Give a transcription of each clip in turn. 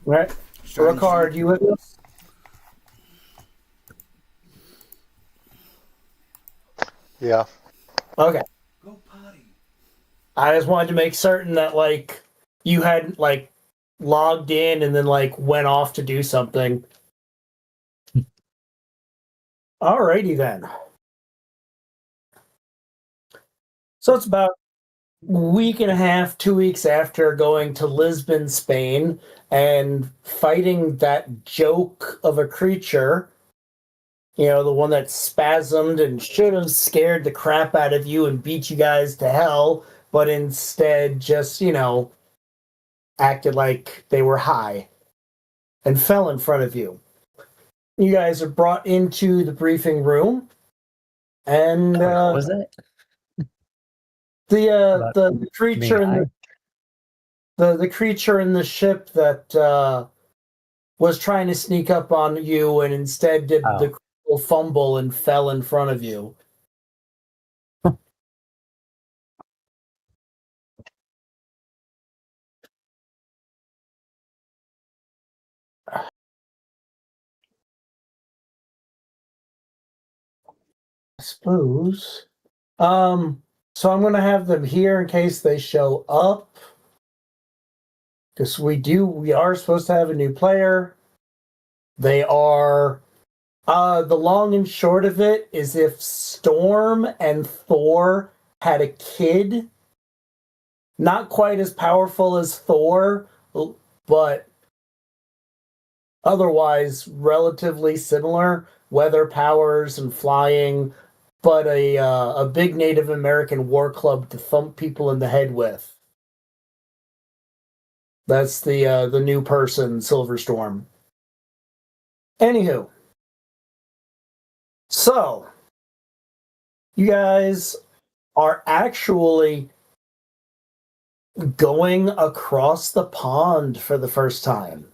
Right. Starting Ricard, you with us? Yeah. Okay. Go potty. I just wanted to make certain that like you hadn't like logged in and then like went off to do something. Alrighty then. So it's about a week and a half, 2 weeks after going to Lisbon, Spain, and fighting that joke of a creature. You know, the one that spasmed and should have scared the crap out of you and beat you guys to hell, but instead just, acted like they were high and fell in front of you. You guys are brought into the briefing room, and What was it? the creature being in the creature in the ship that was trying to sneak up on you and instead did the critical fumble and fell in front of you. I suppose. So I'm gonna have them here in case they show up. Because we are supposed to have a new player. They are the long and short of it is if Storm and Thor had a kid, not quite as powerful as Thor, but otherwise relatively similar, weather powers and flying, but a big Native American war club to thump people in the head with. That's the new person, Silverstorm. Anywho, so you guys are actually going across the pond for the first time.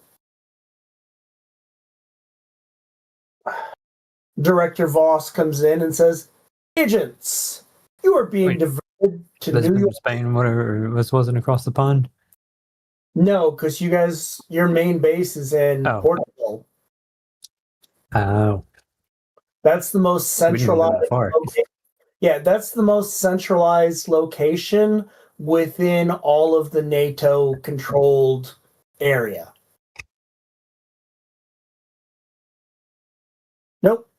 Director Voss comes in and says, "Agents, you are being diverted to New Lisbon, York." Spain, whatever. This wasn't across the pond. No, because your main base is in Portugal. Oh. That's the most We didn't go that centralized. far. Yeah, that's the most centralized location within all of the NATO-controlled area. Nope.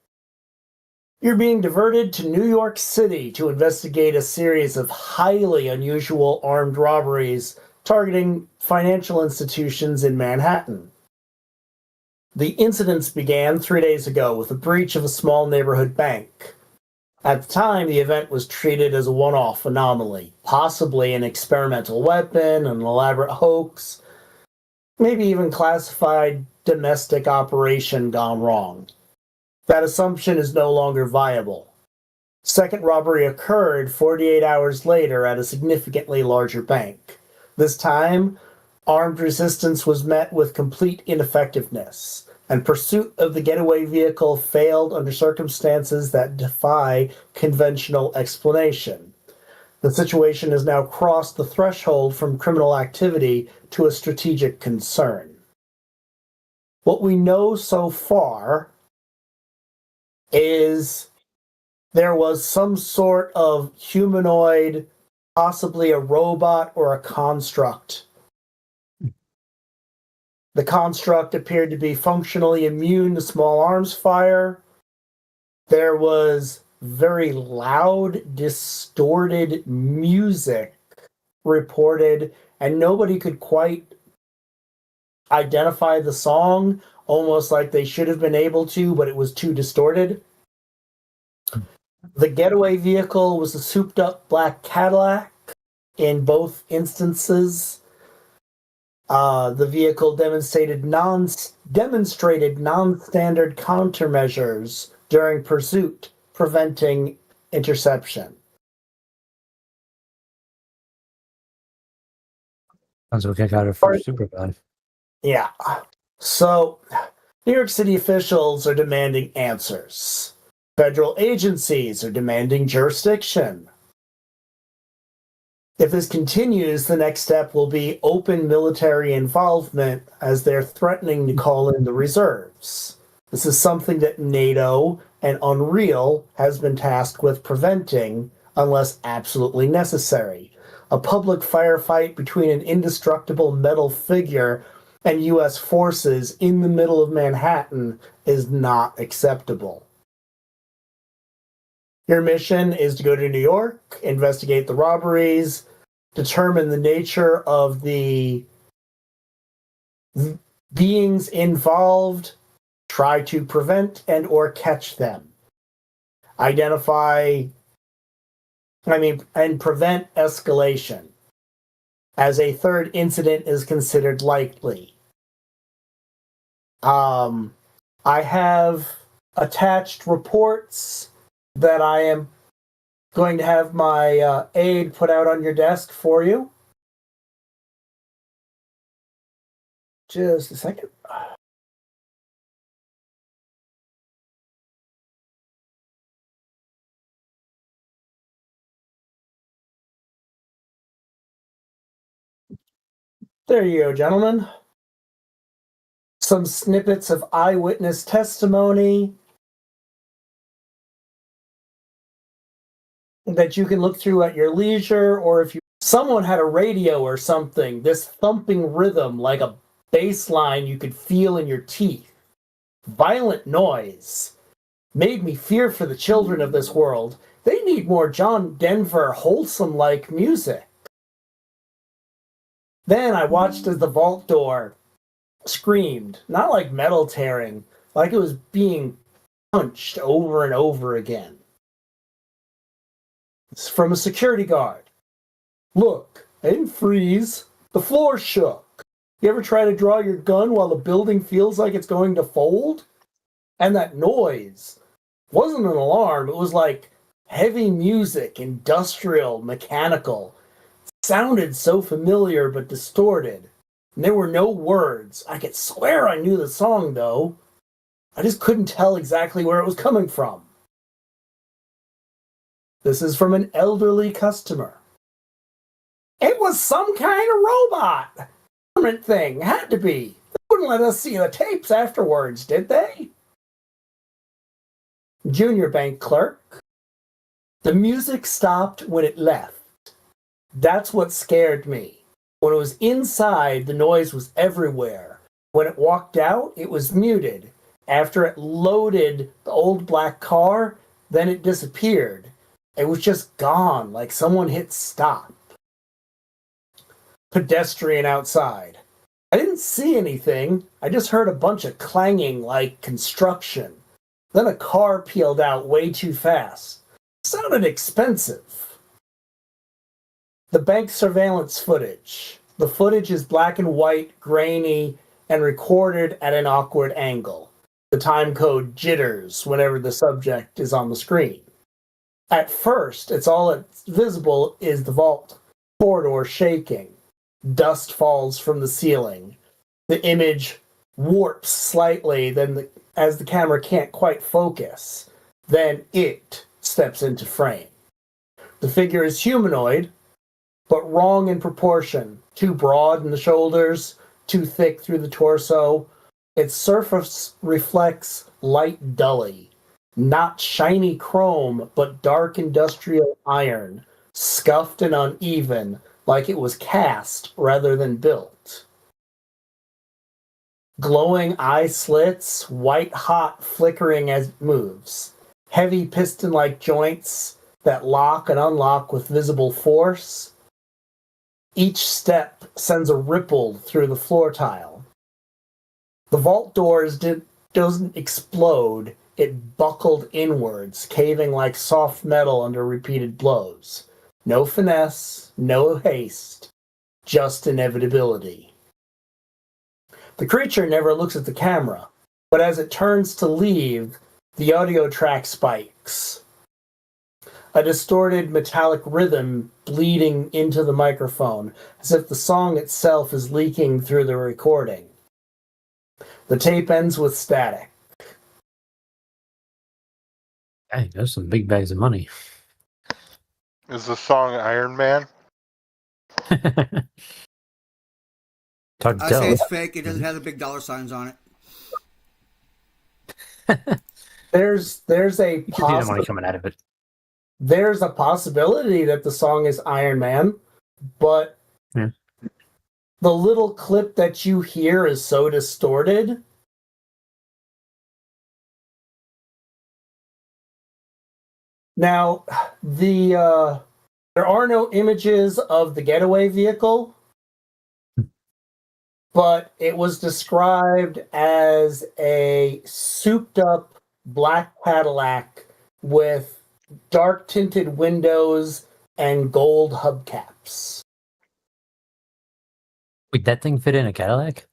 You're being diverted to New York City to investigate a series of highly unusual armed robberies targeting financial institutions in Manhattan. The incidents began 3 days ago with a breach of a small neighborhood bank. At the time, the event was treated as a one-off anomaly, possibly an experimental weapon, an elaborate hoax, maybe even classified domestic operation gone wrong. That assumption is no longer viable. Second robbery occurred 48 hours later at a significantly larger bank. This time, armed resistance was met with complete ineffectiveness, and pursuit of the getaway vehicle failed under circumstances that defy conventional explanation. The situation has now crossed the threshold from criminal activity to a strategic concern. What we know so far is there was some sort of humanoid, possibly a robot or a construct. The construct appeared to be functionally immune to small arms fire. There was very loud, distorted music reported, and nobody could quite identify the song, almost like they should have been able to, but it was too distorted. The getaway vehicle was a souped-up black Cadillac in both instances. The vehicle demonstrated non-standard countermeasures during pursuit, preventing interception. Sounds like I got it for super bad. Yeah. So, New York City officials are demanding answers. Federal agencies are demanding jurisdiction. If this continues, the next step will be open military involvement as they're threatening to call in the reserves. This is something that NATO and U.N.R.E.A.L has been tasked with preventing unless absolutely necessary. A public firefight between an indestructible metal figure and U.S. forces in the middle of Manhattan is not acceptable. Your mission is to go to New York, investigate the robberies, determine the nature of the beings involved, try to prevent and or catch them. And prevent escalation, as a third incident is considered likely. I have attached reports that I am going to have my aide put out on your desk for you. Just a second. There you go, gentlemen. Some snippets of eyewitness testimony that you can look through at your leisure, or if someone had a radio or something, this thumping rhythm like a bass line you could feel in your teeth. Violent noise. Made me fear for the children of this world. They need more John Denver wholesome-like music. Then I watched as the vault door screamed, not like metal tearing, like it was being punched over and over again. It's from a security guard. Look, I didn't freeze. The floor shook. You ever try to draw your gun while the building feels like it's going to fold? And that noise wasn't an alarm. It was like heavy music, industrial, mechanical. It sounded so familiar but distorted. And there were no words. I could swear I knew the song, though. I just couldn't tell exactly where it was coming from. This is from an elderly customer. It was some kind of robot. Government thing. Had to be. They wouldn't let us see the tapes afterwards, did they? Junior bank clerk. The music stopped when it left. That's what scared me. When it was inside, the noise was everywhere. When it walked out, it was muted. After it loaded the old black car, then it disappeared. It was just gone, like someone hit stop. Pedestrian outside. I didn't see anything. I just heard a bunch of clanging like construction. Then a car peeled out way too fast. It sounded expensive. The bank surveillance footage. The footage is black and white, grainy, and recorded at an awkward angle. The time code jitters whenever the subject is on the screen. At first, all that's visible is the vault corridor shaking. Dust falls from the ceiling. The image warps slightly as the camera can't quite focus. Then it steps into frame. The figure is humanoid, but wrong in proportion. Too broad in the shoulders, too thick through the torso. Its surface reflects light dully. Not shiny chrome, but dark industrial iron, scuffed and uneven, like it was cast rather than built. Glowing eye slits, white hot flickering as it moves. Heavy piston-like joints that lock and unlock with visible force. Each step sends a ripple through the floor tile. The vault doors doesn't explode. It buckled inwards, caving like soft metal under repeated blows. No finesse, no haste, just inevitability. The creature never looks at the camera, but as it turns to leave, the audio track spikes. A distorted metallic rhythm bleeding into the microphone, as if the song itself is leaking through the recording. The tape ends with static. Dang, there's some big bags of money. Is the song Iron Man? Hard to I tell. say it's fake. It doesn't have the big dollar signs on it. There's a You can see the money coming out of it. there's a possibility that the song is Iron Man, but Yeah. the little clip that you hear is so distorted. Now, there are no images of the getaway vehicle, but it was described as a souped-up black Cadillac with dark tinted windows and gold hubcaps. Wait, that thing fit in a Cadillac?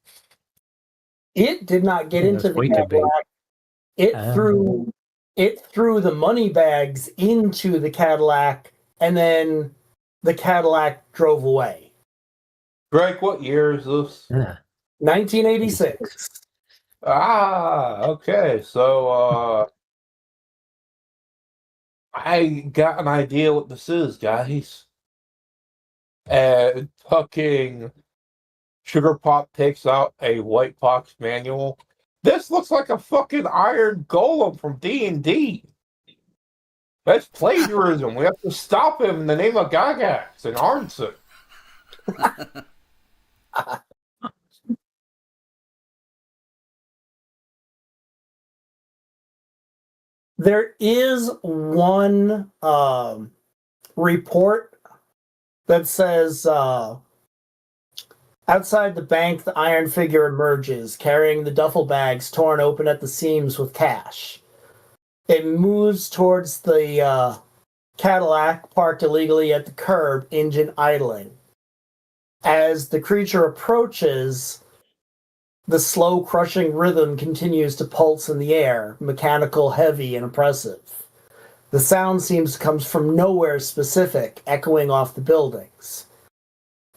It did not get Yeah, into that's the way too big. Cadillac. It threw the money bags into the Cadillac, and then the Cadillac drove away. Greg, what year is this? Yeah. 1986. Okay. So, I got an idea what this is, guys. And fucking Sugar Pop takes out a white box manual. This looks like a fucking iron golem from D&D. That's plagiarism. We have to stop him in the name of Gygax and Arnson. There is one report that says outside the bank, the iron figure emerges, carrying the duffel bags torn open at the seams with cash. It moves towards the Cadillac parked illegally at the curb, engine idling. As the creature approaches, the slow, crushing rhythm continues to pulse in the air, mechanical, heavy, and oppressive. The sound seems to come from nowhere specific, echoing off the buildings.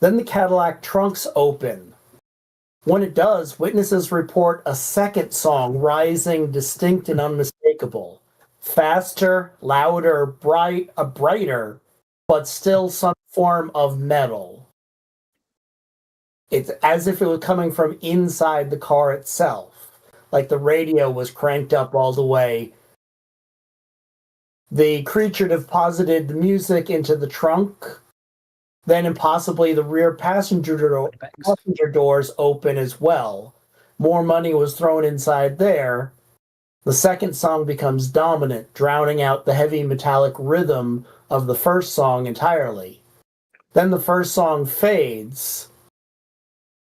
Then the Cadillac trunks open. When it does, witnesses report a second song rising distinct and unmistakable. Faster, louder, brighter, but still some form of metal. It's as if it was coming from inside the car itself, like the radio was cranked up all the way. The creature deposited the music into the trunk, then impossibly the rear passenger doors open as well. More money was thrown inside there. The second song becomes dominant, drowning out the heavy metallic rhythm of the first song entirely. Then the first song fades.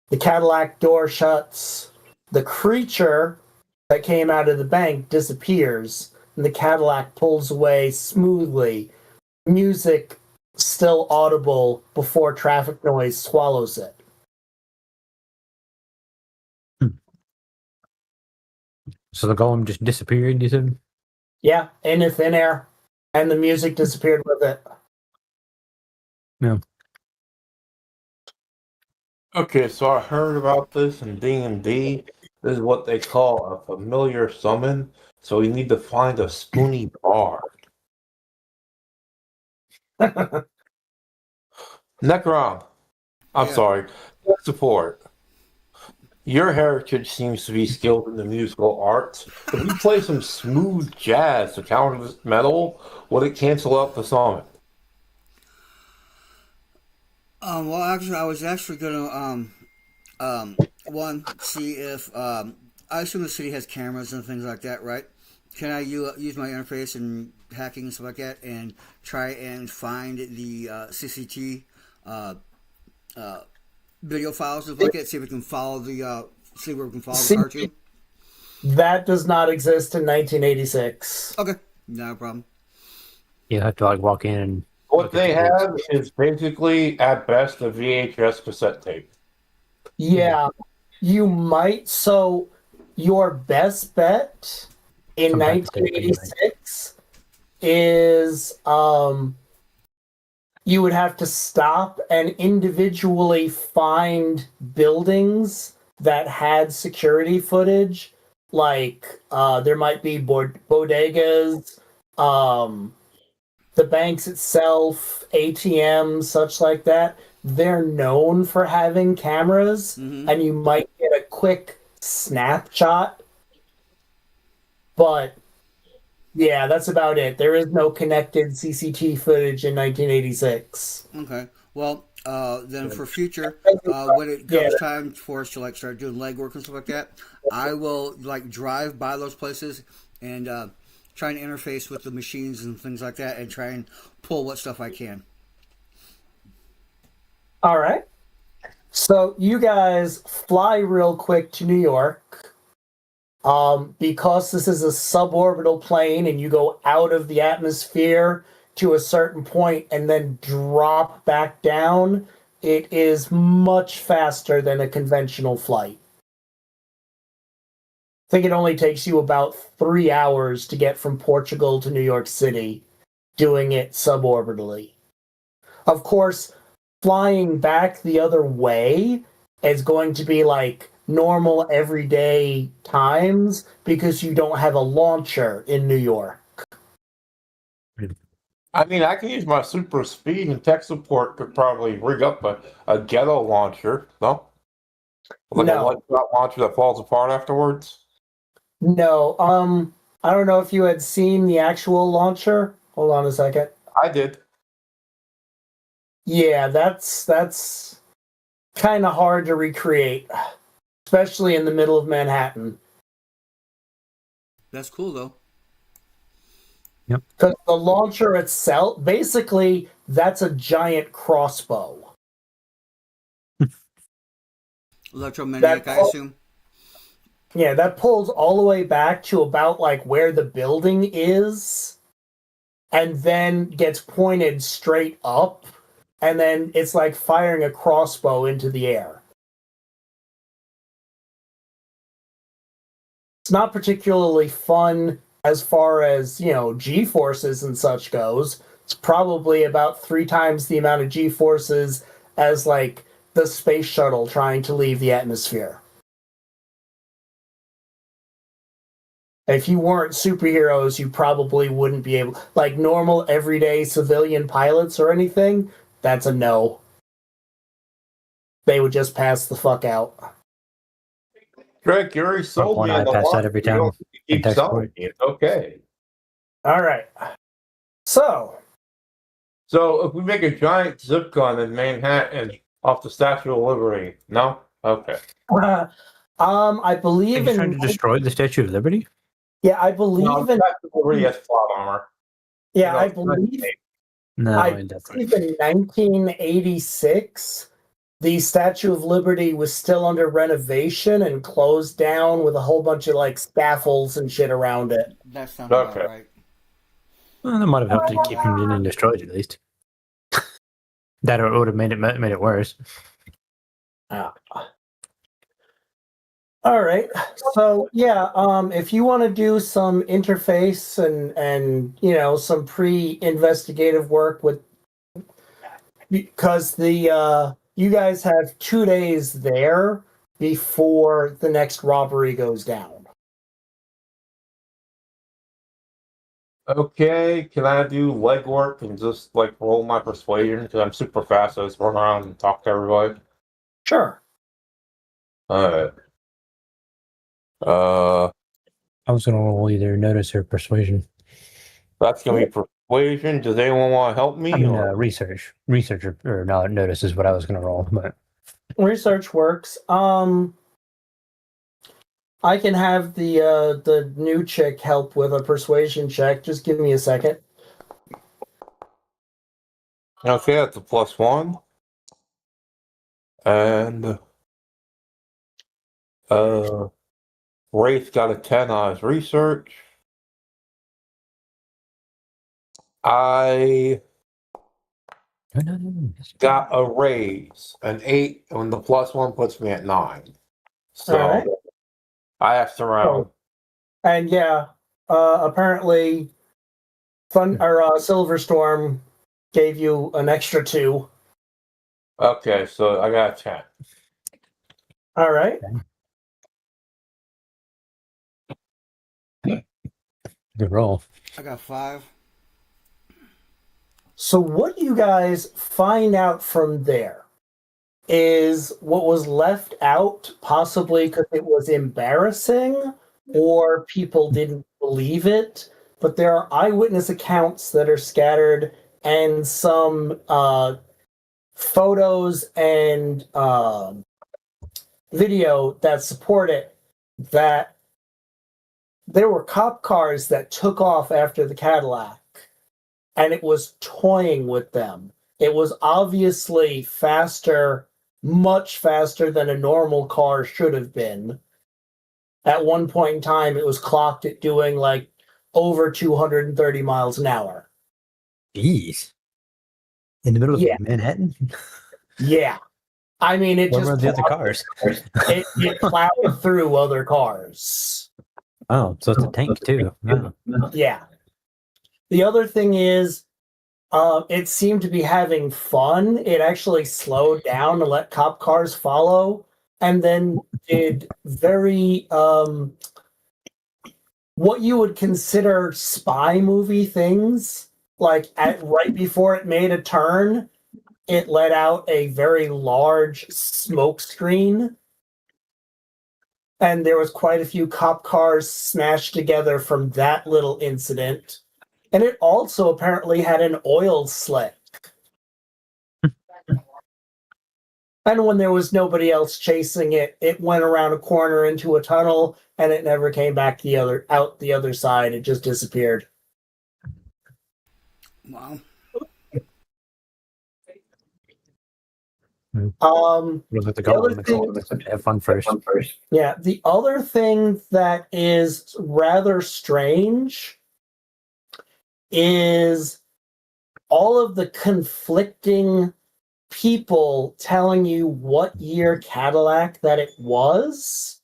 The Cadillac door shuts. The creature that came out of the bank disappears, and the Cadillac pulls away smoothly. Music still audible before traffic noise swallows it. So the golem just disappeared, you said? Yeah, into thin air, and the music disappeared with it. Yeah. Okay, so I heard about this in D&D. This is what they call a familiar summon. So you need to find a spoony bar. Necron. I'm Yeah. sorry. Support. Your heritage seems to be skilled in the musical arts. If you play some smooth jazz to counter this metal, would it cancel out the summon? Well, actually, I was actually gonna one see if I assume the city has cameras and things like that, right? Can I use my interface and hacking and stuff like that, and try and find the CCT video files and stuff like that? See if we can follow the see where we can follow the cartoon. That does not exist in 1986. Okay, no problem. You have to like walk in and What they have is basically, at best, a VHS cassette tape. Yeah, you might. So, your best bet in Sometimes they do, 1986 is you would have to stop and individually find buildings that had security footage. Like, there might be bodegas, the banks itself, ATMs, such like that. they're known for having cameras, Mm-hmm. and you might get a quick snapshot, but yeah, that's about it. There is no connected CCT footage in 1986. Okay. Well, then for future, when it Yeah, comes time for us to like start doing legwork and stuff like that, I will like drive by those places and try and interface with the machines and things like that, and try and pull what stuff I can. all right. So you guys fly real quick to New York. Because this is a suborbital plane and you go out of the atmosphere to a certain point and then drop back down, it is much faster than a conventional flight. I think it only takes you about 3 hours to get from Portugal to New York City, doing it suborbitally. Of course, flying back the other way is going to be like normal everyday times because you don't have a launcher in New York. I mean, I can use my super speed, and tech support could probably rig up a ghetto launcher, no? Like a No, light shot launcher that falls apart afterwards. no. I don't know if you had seen the actual launcher. Hold on a second. I did. Yeah, that's kind of hard to recreate, especially in the middle of Manhattan. That's cool though. Yep. Because the launcher itself, basically, that's a giant crossbow. That Electromagnetic, I pu- assume. yeah, that pulls all the way back to about like where the building is, and then gets pointed straight up, and then it's like firing a crossbow into the air. It's not particularly fun as far as, G forces and such goes. It's probably about 3 times the amount of G forces as like the space shuttle trying to leave the atmosphere. If you weren't superheroes, you probably wouldn't be able, like normal everyday civilian pilots or anything, that's a no. They would just pass the fuck out. Greg, you already Front sold one, me I on the pass that launcher. every You time don't in keep tech selling support. me. It's okay. All right. So, So if we make a giant zip gun in Manhattan off the Statue of Liberty, no? Okay. I Are believe you trying in, to destroy the Statue of Liberty? yeah, I No, believe the in, Statue of Liberty has plot armor. You yeah, know, I it's not believe, safe. No, I I definitely. believe in 1986, the Statue of Liberty was still under renovation and closed down with a whole bunch of like scaffolds and shit around it. That sounds about Okay. right. Well, that might have helped Something to like keep that. him getting destroyed at least. That or it would have made it worse. Ah. All right. So yeah, if you want to do some interface and some pre-investigative work with, because the you guys have 2 days there before the next robbery goes down. Okay, can I do legwork and just like roll my persuasion? Because I'm super fast, so I just run around and talk to everybody. Sure. Alright. Uh, I was going to roll either notice or persuasion. that's gonna be persuasion. Does anyone want to help I me? mean, Or research or no, notice is what I was going to roll. But Research works. I can have the new chick help with a persuasion check. Just give me a second. okay, that's a +1. And uh, Wraith got a 10 on his research. I no. got a raise, an 8, and the +1 puts me at 9. All So right. I asked around. Oh, and yeah, apparently, Silver Storm gave you an extra 2. Okay, so I got a 10. All right. Good roll. I got 5. So what do you guys find out from there? is what was left out, possibly because it was embarrassing or people didn't believe it. But there are eyewitness accounts that are scattered and some photos and video that support it, that there were cop cars that took off after the Cadillac and it was toying with them. It was obviously faster, much faster than a normal car should have been. At one point in time, it was clocked at doing like over 230 miles an hour. Jeez. In the middle Yeah. of Manhattan? Yeah. I mean, it Where just were the other cars? it plowed through other cars. Oh, so it's a tank too. Wow. Yeah. The other thing is, it seemed to be having fun. It actually slowed down and let cop cars follow, and then did very what you would consider spy movie things. Like right before it made a turn, it let out a very large smoke screen, and there was quite a few cop cars smashed together from that little incident. And it also apparently had an oil slick. And when there was nobody else chasing it, it went around a corner into a tunnel and it never came back out the other side. It just disappeared. Wow. We'll have to the go other on thing, have fun first. yeah, the other thing that is rather strange is all of the conflicting people telling you what year Cadillac that it was.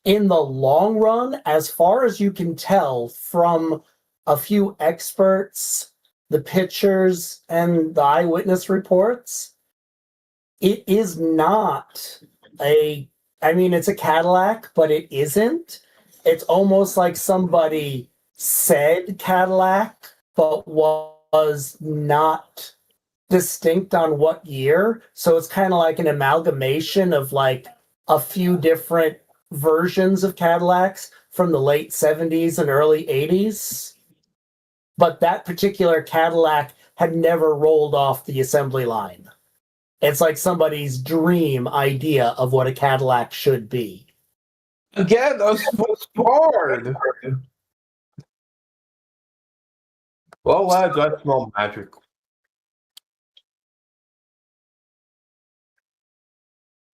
In the long run, as far as you can tell from a few experts, the pictures, and the eyewitness reports, it is not I mean, it's a Cadillac, but it isn't. It's almost like somebody said Cadillac, but was not distinct on what year. So it's kind of like an amalgamation of like a few different versions of Cadillacs from the late 70s and early 80s. But that particular Cadillac had never rolled off the assembly line. It's like somebody's dream idea of what a Cadillac should be. Again, a sports card. Well, lads, I smell magic.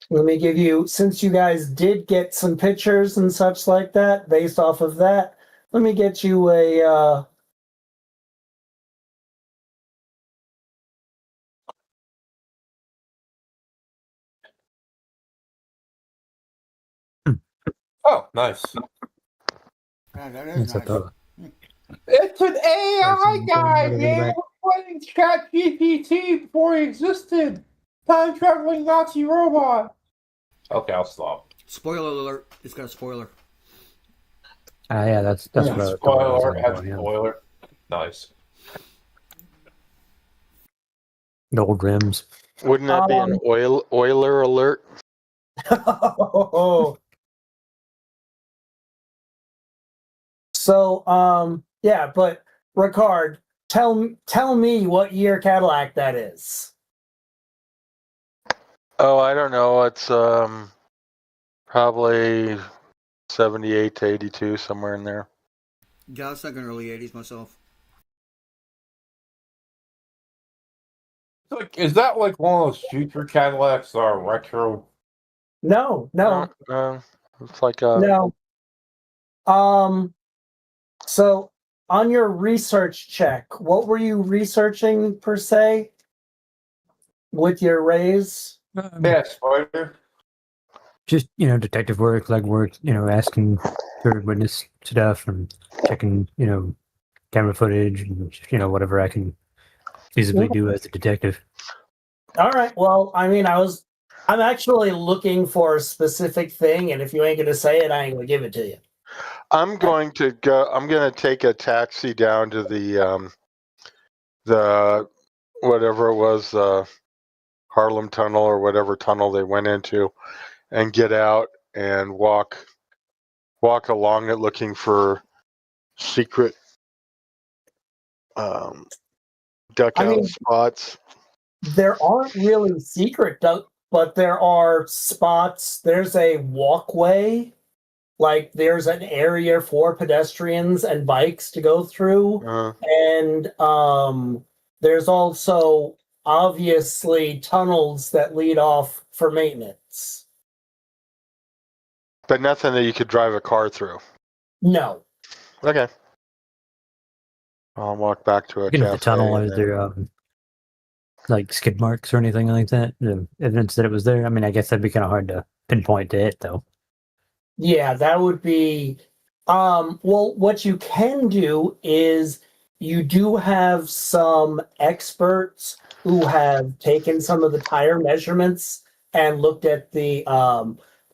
Let me give you, since you guys did get some pictures and such like that, based off of that, let me get you a Oh, nice. Yeah, that is It's a nice. thought. It's an AI Pricing guy, in the man. back. We're playing Chat GPT before he existed. Time traveling Nazi robot. Okay, I'll stop. Spoiler alert. It's got a spoiler. Yeah, that's what I was Spoiler, going has for, yeah. spoiler. Nice. The old rims. Wouldn't that be an oiler alert? So, yeah, but Ricard, tell me what year Cadillac that is. Oh, I don't know. It's probably 78 to 82, somewhere in there. Yeah, I was thinking early 80s myself. Like, is that like one of those future Cadillacs that are retro? No. It's like a No. So on your research check, what were you researching per se with your raise? Yeah, Spider. Just, detective work, legwork, asking for witness stuff and checking, camera footage and, whatever I can feasibly do as a detective. All right. Well, I mean, I'm actually looking for a specific thing, and if you ain't gonna say it, I ain't gonna give it to you. I'm going to take a taxi down to the whatever it was, Harlem Tunnel or whatever tunnel they went into, and get out and walk along it looking for secret duck spots. There aren't really secret but there are spots. There's a walkway, like there's an area for pedestrians and bikes to go through, and there's also obviously tunnels that lead off for maintenance. But nothing that you could drive a car through. No. Okay. I'll walk back to a Speaking cafe. of the tunnel, is there like skid marks or anything like that? The evidence that it was there? I mean, I guess that'd be kind of hard to pinpoint to it, though. Yeah, that would be well, what you can do is you do have some experts who have taken some of the tire measurements and looked at the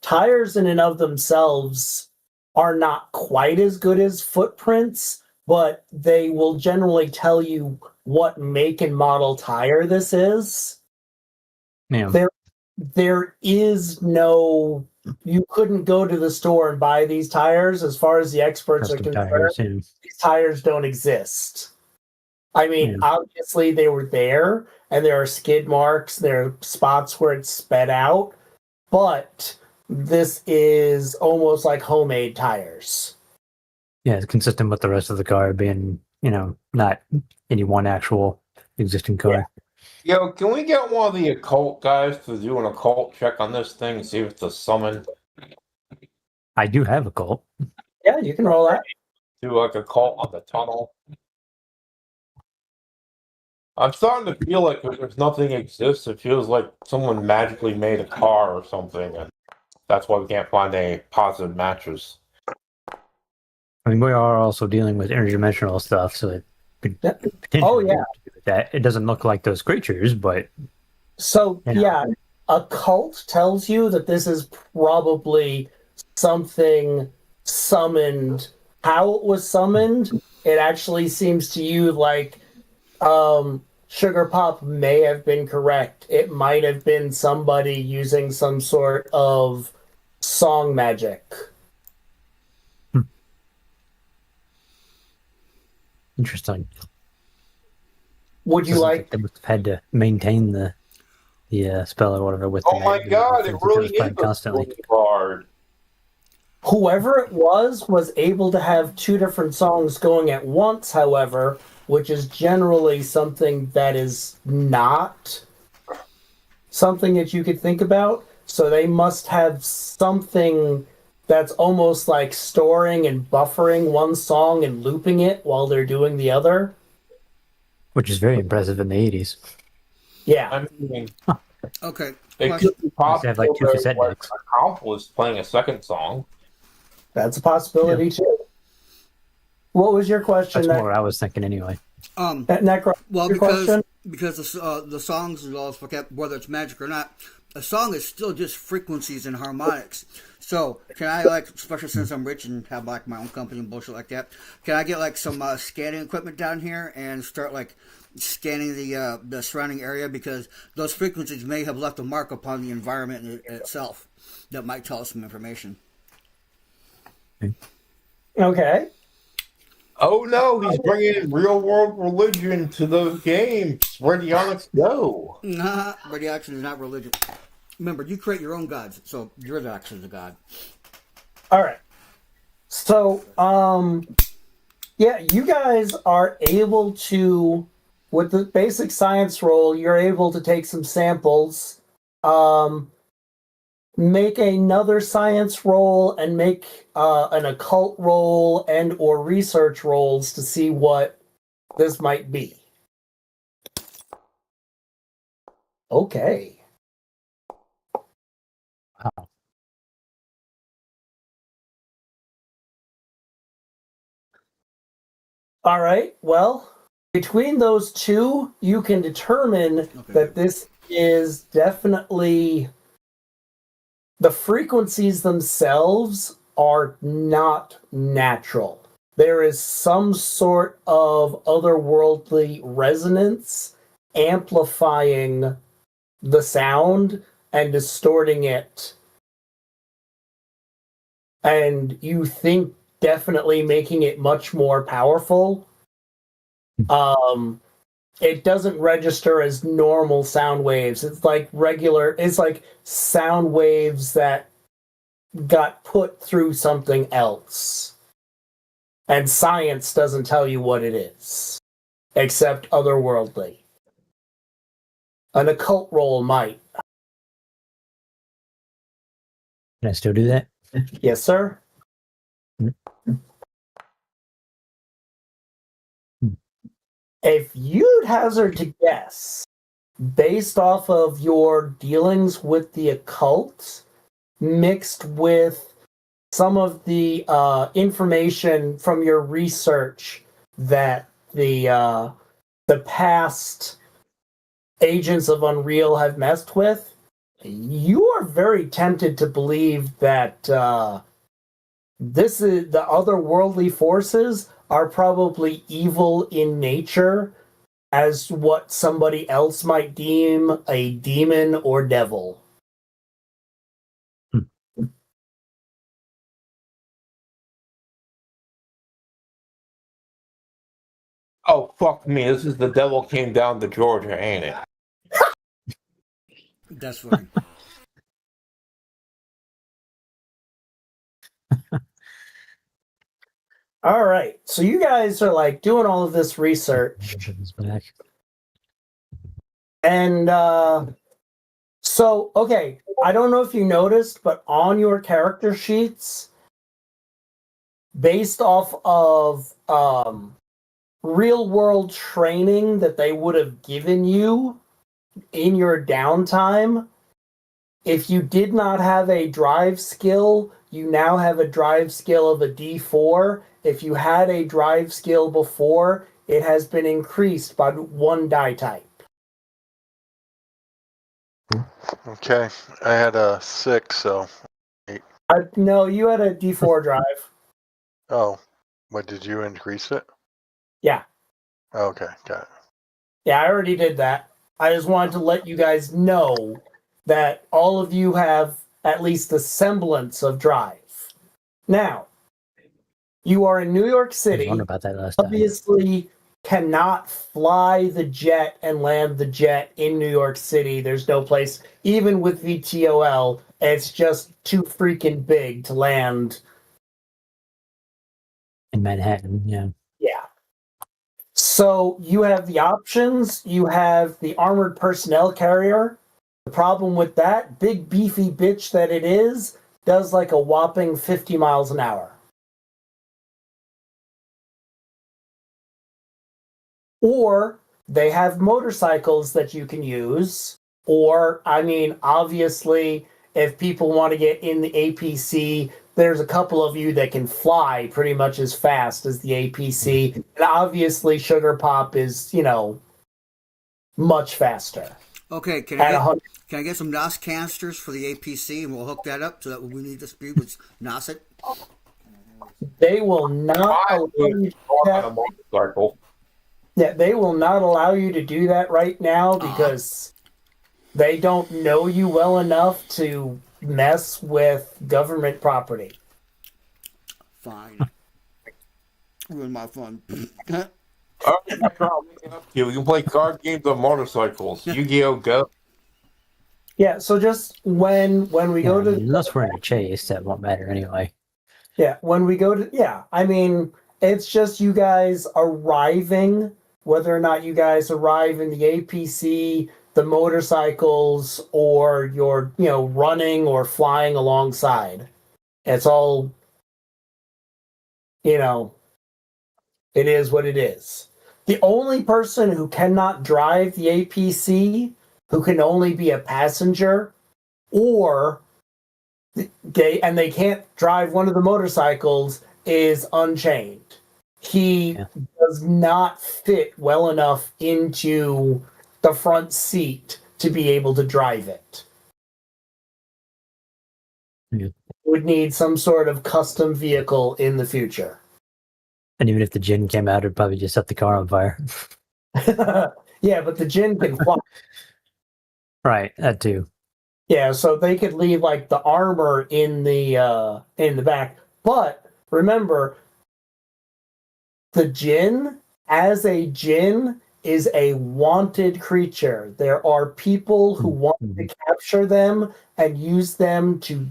tires in and of themselves are not quite as good as footprints, but they will generally tell you what make and model tire this is. Yeah. There is no, you couldn't go to the store and buy these tires. As far as the experts are Custom concerned, tires, yeah. these tires don't exist. I mean, Yeah. obviously they were there, and there are skid marks, there are spots where it's sped out, but this is almost like homemade tires. Yeah, it's consistent with the rest of the car being, not any one actual existing car. Yeah. Yo, can we get one of the occult guys to do an occult check on this thing and see if it's a summon? I do have a Colt. Yeah, you can roll that. Do like a cult on the tunnel. I'm starting to feel like there's nothing exists. It feels like someone magically made a car or something, and that's why we can't find any positive matches. I mean, we are also dealing with interdimensional stuff, so it could potentially Oh, yeah. have to do with that. It doesn't look like those creatures, but So, yeah, a cult tells you that this is probably something summoned. How it was summoned, it actually seems to you like Sugar Pop may have been correct. It might have been somebody using some sort of song magic. interesting. Would you Doesn't like? think they must have had to maintain the spell or whatever with Oh the my mag- god, things it that really was is playing a constantly. swing card. Whoever it was able to have two different songs going at once, however, which is generally something that is not something that you could think about. So they must have something that's almost like storing and buffering one song and looping it while they're doing the other. Which is very impressive in the 80s. Yeah. I mean, Okay. it Question. could be Must possible have, like, two that cassette like, decks. a comp was playing a second song. That's a possibility too. What was your question? That's what I was thinking anyway. Necro, Well, your because question? the songs and all, whether it's magic or not, a song is still just frequencies and harmonics. So, can I, like, especially since I'm rich and have like my own company and bullshit like that, can I get like some scanning equipment down here and start like scanning the surrounding area, because those frequencies may have left a mark upon the environment in itself that might tell us some information. Okay. Oh no, he's bringing in real world religion to the game. Radionics go. Nah, radiation is not religion. Remember, you create your own gods, so you're actually the god. All right. So, yeah, you guys are able to, with the basic science roll, you're able to take some samples, make another science roll, and make an occult roll and or research rolls to see what this might be. Okay. Wow. All right. Well, between those two, you can determine that this is definitely, the frequencies themselves are not natural. There is some sort of otherworldly resonance amplifying the sound and distorting it. And you think definitely making it much more powerful. It doesn't register as normal sound waves. It's like sound waves that got put through something else. And science doesn't tell you what it is, except otherworldly. An occult roll might. Can I still do that? Yes, sir. If you'd hazard to guess, based off of your dealings with the occult, mixed with some of the information from your research that the past agents of Unreal have messed with, you are very tempted to believe that this is the otherworldly forces are probably evil in nature, as what somebody else might deem a demon or devil. Oh, fuck me. This is the devil came down to Georgia, ain't it? That's funny. All right, so you guys are like doing all of this research, and so okay, I don't know if you noticed, but on your character sheets, based off of real world training that they would have given you in your downtime, if you did not have a drive skill, you now have a drive skill of a D4. If you had a drive skill before, it has been increased by 1 die type. Okay, I had a 6, so. No, you had a D4 drive. Oh, what, did you increase it? Yeah. Okay, got it. Yeah, I already did that. I just wanted to let you guys know that all of you have at least a semblance of drive. Now, you are in New York I was City. wondering about that last time. Obviously, cannot fly the jet and land the jet in New York City. There's no place, even with VTOL, it's just too freaking big to land. In Manhattan, yeah. Yeah. So you have the options. You have the armored personnel carrier. The problem with that, big beefy bitch that it is, does like a whopping 50 miles an hour. Or they have motorcycles that you can use. Or, I mean, obviously, if people want to get in the APC, there's a couple of you that can fly pretty much as fast as the APC. And obviously, Sugar Pop is, much faster. Okay, can At I 100. can I get some NOS canisters for the APC, and we'll hook that up so that when we need to speed, we'll NOS it. They will not allow you to do On that. a motorcycle. Yeah, they will not allow you to do that right now because they don't know you well enough to mess with government property. Fine. Ruin my fun. All right, that's what I'm looking up to. We can play card games on motorcycles. Yu-Gi-Oh! Go. Yeah, so just when we go to unless we're in a chase, that won't matter anyway. when we go to I mean, it's just you guys arriving, whether or not you guys arrive in the APC, the motorcycles, or you're, running or flying alongside. It's all, it is what it is. The only person who cannot drive the APC, who can only be a passenger, or they can't drive one of the motorcycles, is Unchained. He does not fit well enough into the front seat to be able to drive it. Yeah. Would need some sort of custom vehicle in the future. And even if the gin came out, it'd probably just set the car on fire. Yeah, but the Jinn can fly. Right, that too. Yeah, so they could leave like the armor in the back. But remember, the Jinn, as a Jinn, is a wanted creature. There are people who want to capture them and use them to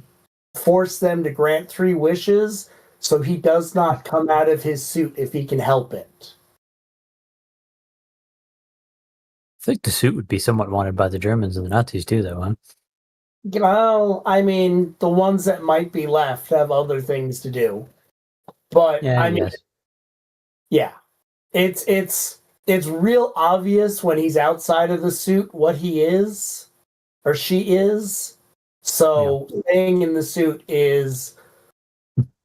force them to grant 3 wishes, so he does not come out of his suit if he can help it. I think the suit would be somewhat wanted by the Germans and the Nazis too, though, huh? Well, I mean, the ones that might be left have other things to do. But Yeah, I mean, yes. yeah. It's real obvious when he's outside of the suit what he is or she is. So staying in the suit is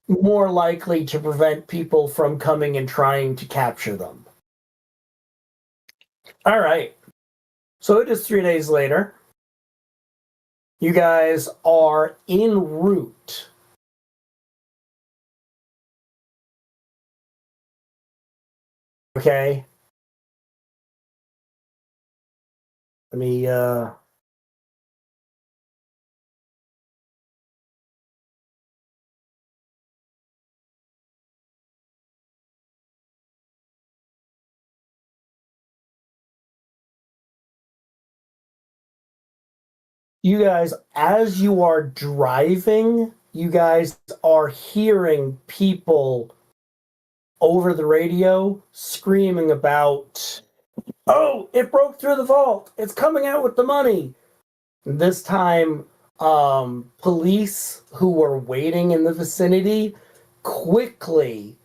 more likely to prevent people from coming and trying to capture them. All right. So it is 3 days later. You guys are en route. Okay. Let me you guys, as you are driving, you guys are hearing people over the radio screaming about, oh, it broke through the vault. It's coming out with the money. This time, police who were waiting in the vicinity quickly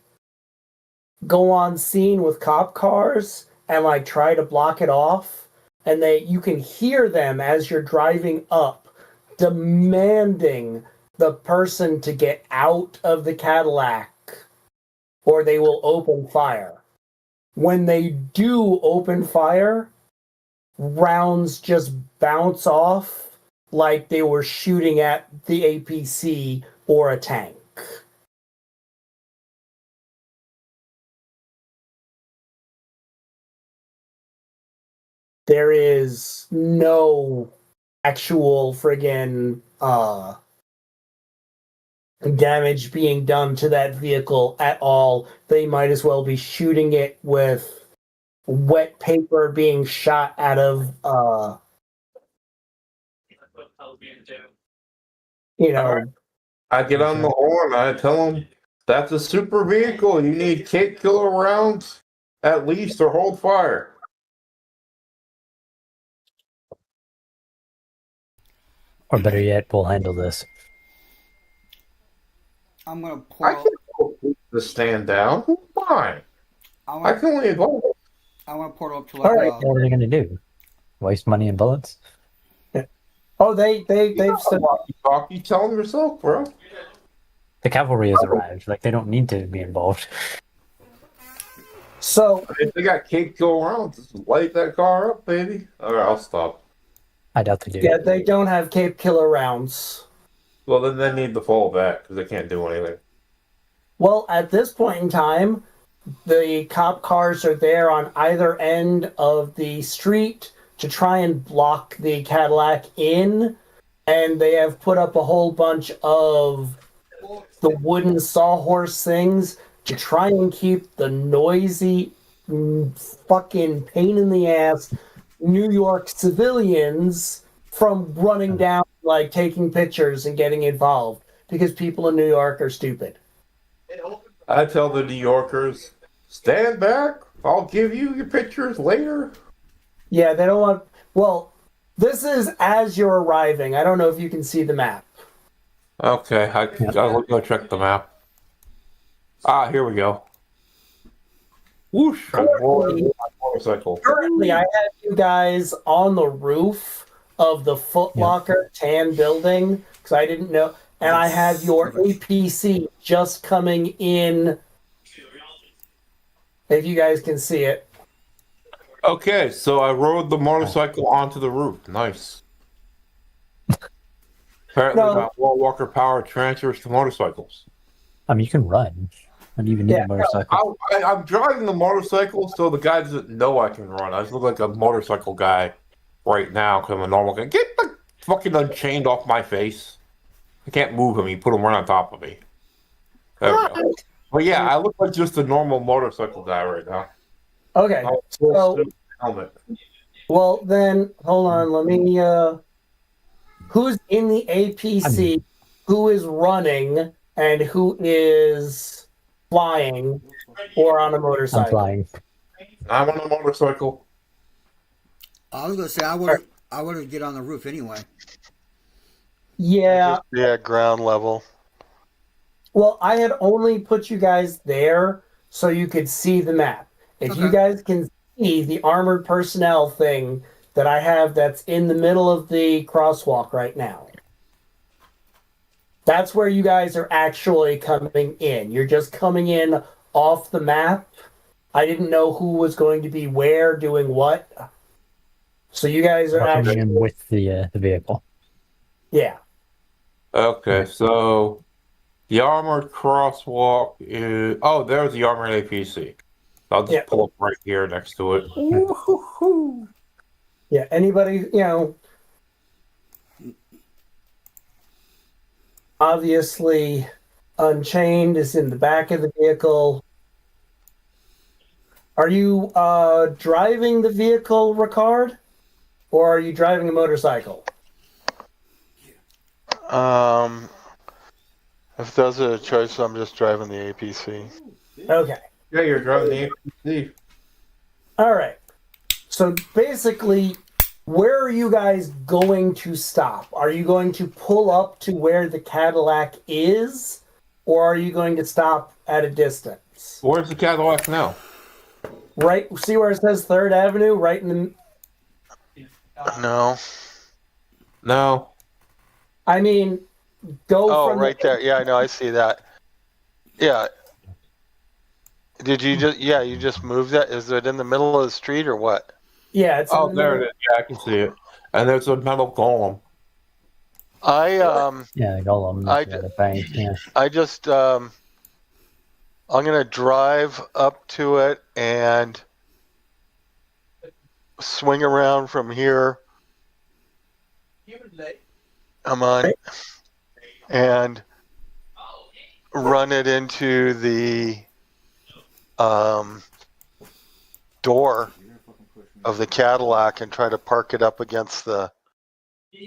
go on scene with cop cars and like try to block it off. And you can hear them as you're driving up demanding the person to get out of the Cadillac or they will open fire. When they do open fire, rounds just bounce off like they were shooting at the APC or a tank. There is no actual friggin' damage being done to that vehicle at all. They might as well be shooting it with wet paper being shot out of you know. Alright. I get on the horn. I tell them that's a super vehicle. You need cape killer rounds at least or hold fire. Or better yet, we'll handle this. I'm gonna I pour. can't tell people to stand down. Why? I I want. can only advise. I want to pour it up to All like. right. What are they going to do? Waste money and bullets? Oh, they've said Talk. You tell them yourself, bro. The cavalry has arrived. Like, they don't need to be involved. so. If they got cape kill rounds, just light that car up, baby. All right, I'll stop. I doubt they do. Yeah, they don't have Cape Killer rounds. Well, then they need to fall back because they can't do anything. Well, at this point in time, the cop cars are there on either end of the street to try and block the Cadillac in, and they have put up a whole bunch of the wooden sawhorse things to try and keep the noisy, fucking pain in the ass New York civilians from running down, like taking pictures and getting involved because people in New York are stupid. I tell the New Yorkers, stand back. I'll give you your pictures later. Yeah, they don't want. Well, this is as you're arriving. I don't know if you can see the map. Okay, I'll go check the map. Ah, here we go. Whoosh! I'm rolling my motorcycle. Currently, I have you guys on the roof of the Foot Locker tan building because I didn't know, and I have your APC just coming in. If you guys can see it. Okay, so I rode the motorcycle onto the roof. Nice. Apparently, No. that wall walker power transfers to motorcycles. I mean, you can run. When do you even need a motorcycle? I'm driving the motorcycle, so the guy doesn't know I can run. I just look like a motorcycle guy. right now because I'm a normal guy. Get the fucking Unchained off my face. I can't move him. You put him right on top of me. There we go. But yeah, I look like just a normal motorcycle guy right now. Okay. Oh, So, helmet. well, then, hold on. Let me, who's in the APC, who is running, and who is flying or on a I'm motorcycle? flying. I'm on a motorcycle. I was gonna say I would get on the roof anyway. Yeah. Just be at ground level. Well, I had only put you guys there so you could see the map. If you Okay. guys can see the armored personnel thing that I have that's in the middle of the crosswalk right now. That's where you guys are actually coming in. You're just coming in off the map. I didn't know who was going to be where doing what. So you guys are Coming actually, in with the vehicle. yeah. Okay, so the armored crosswalk is. Oh, there's the armored APC. I'll just Yeah. pull up right here next to it. Ooh-hoo-hoo. Yeah, anybody, obviously Unchained is in the back of the vehicle. Are you driving the vehicle, Ricard? Or are you driving a motorcycle? If those are the choices, I'm just driving the APC. Okay. Yeah, you're driving the APC. All right. So basically, where are you guys going to stop? Are you going to pull up to where the Cadillac is? Or are you going to stop at a distance? Where's the Cadillac now? Right, see where it says 3rd Avenue? Right in the... No. No. I mean, go Oh, from right there. Yeah, I know. I see that. Yeah. Did you just? Yeah, you just moved that. Is it in the middle of the street or what? Yeah, it's Oh, in the there middle. it is. Yeah, I can see it. And there's a metal golem. Yeah, the golem. The bank. Yeah. I just I'm gonna drive up to it and swing around from here. Come on, and run it into the door of the Cadillac and try to park it up against the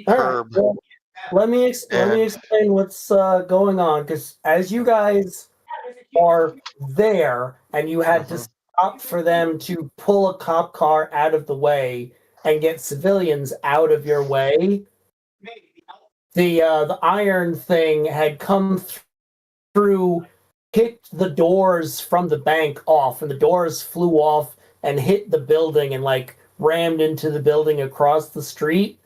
All right. curb. Well, let me And- explain what's going on, because as you guys are there and you had to stop for them to pull a cop car out of the way and get civilians out of your way, the iron thing had come through, kicked the doors from the bank off, and the doors flew off and hit the building and like rammed into the building across the street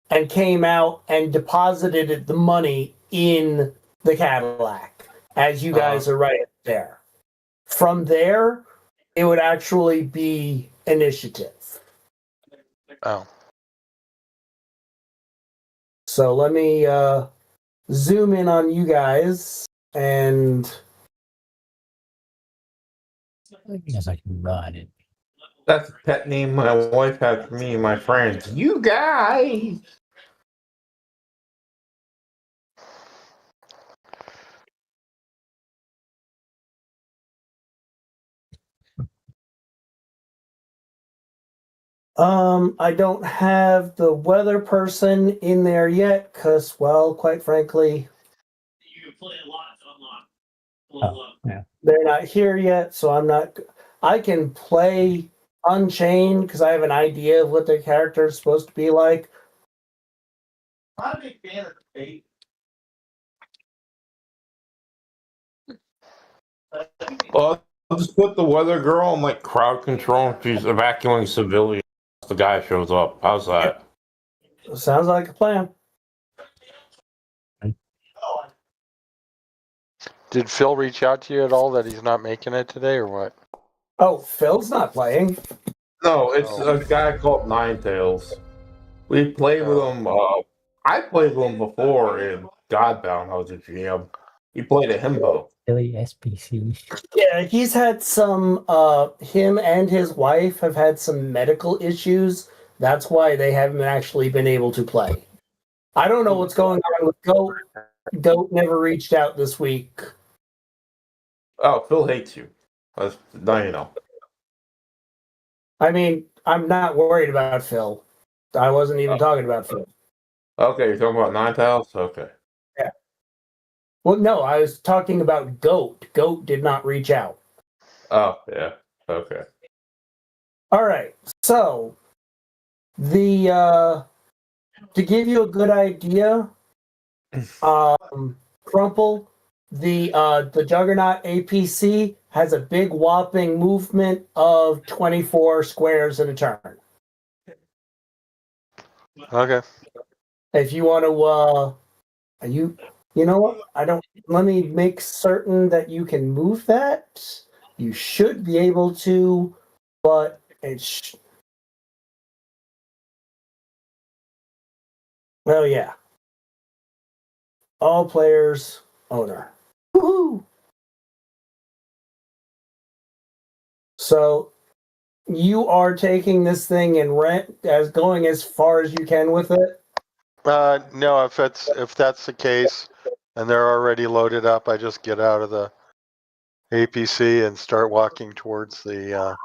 and came out and deposited the money in the Cadillac as you guys are right there. From there, it would actually be initiative. Oh. So let me zoom in on you guys and Yes, I can run it. That's the pet name my wife had for me and my friends. You guys! I don't have the weather person in there yet because, well, quite frankly, Yeah. they're not here yet, so I'm not. I can play Unchained because I have an idea of what their character is supposed to be like. I'm a big fan of Fate. Well, I'll just put the weather girl in like crowd control and she's evacuating civilians. The guy shows up. How's that? Sounds like a plan. Did Phil reach out to you at all that he's not making it today or what? Oh, Phil's not playing. No, it's a guy called Ninetails. We played with him. I played with him before in Godbound. I was a GM. He played a himbo. Billy SPC. Yeah, he's had some. Him and his wife have had some medical issues That's why they haven't actually been able to play. I don't know what's going on with Goat. Goat never reached out this week. Oh, Phil hates you. Now you know. I mean, I'm not worried about Phil. I wasn't even talking about Phil. Okay, you're talking about Nine Tails? Okay. Yeah. Well, no, I was talking about Goat. Goat did not reach out. Oh, yeah. Okay. All right. So, the to give you a good idea, Crumple, the Juggernaut APC has a big whopping movement of 24 squares in a turn. Okay. If you want to, you know what? I don't. Let me make certain that you can move that. You should be able to, but it's. Well, yeah. All players owner. Woohoo! So you are taking this thing and going as far as you can with it. No, if that's the case, and they're already loaded up, I just get out of the APC and start walking towards the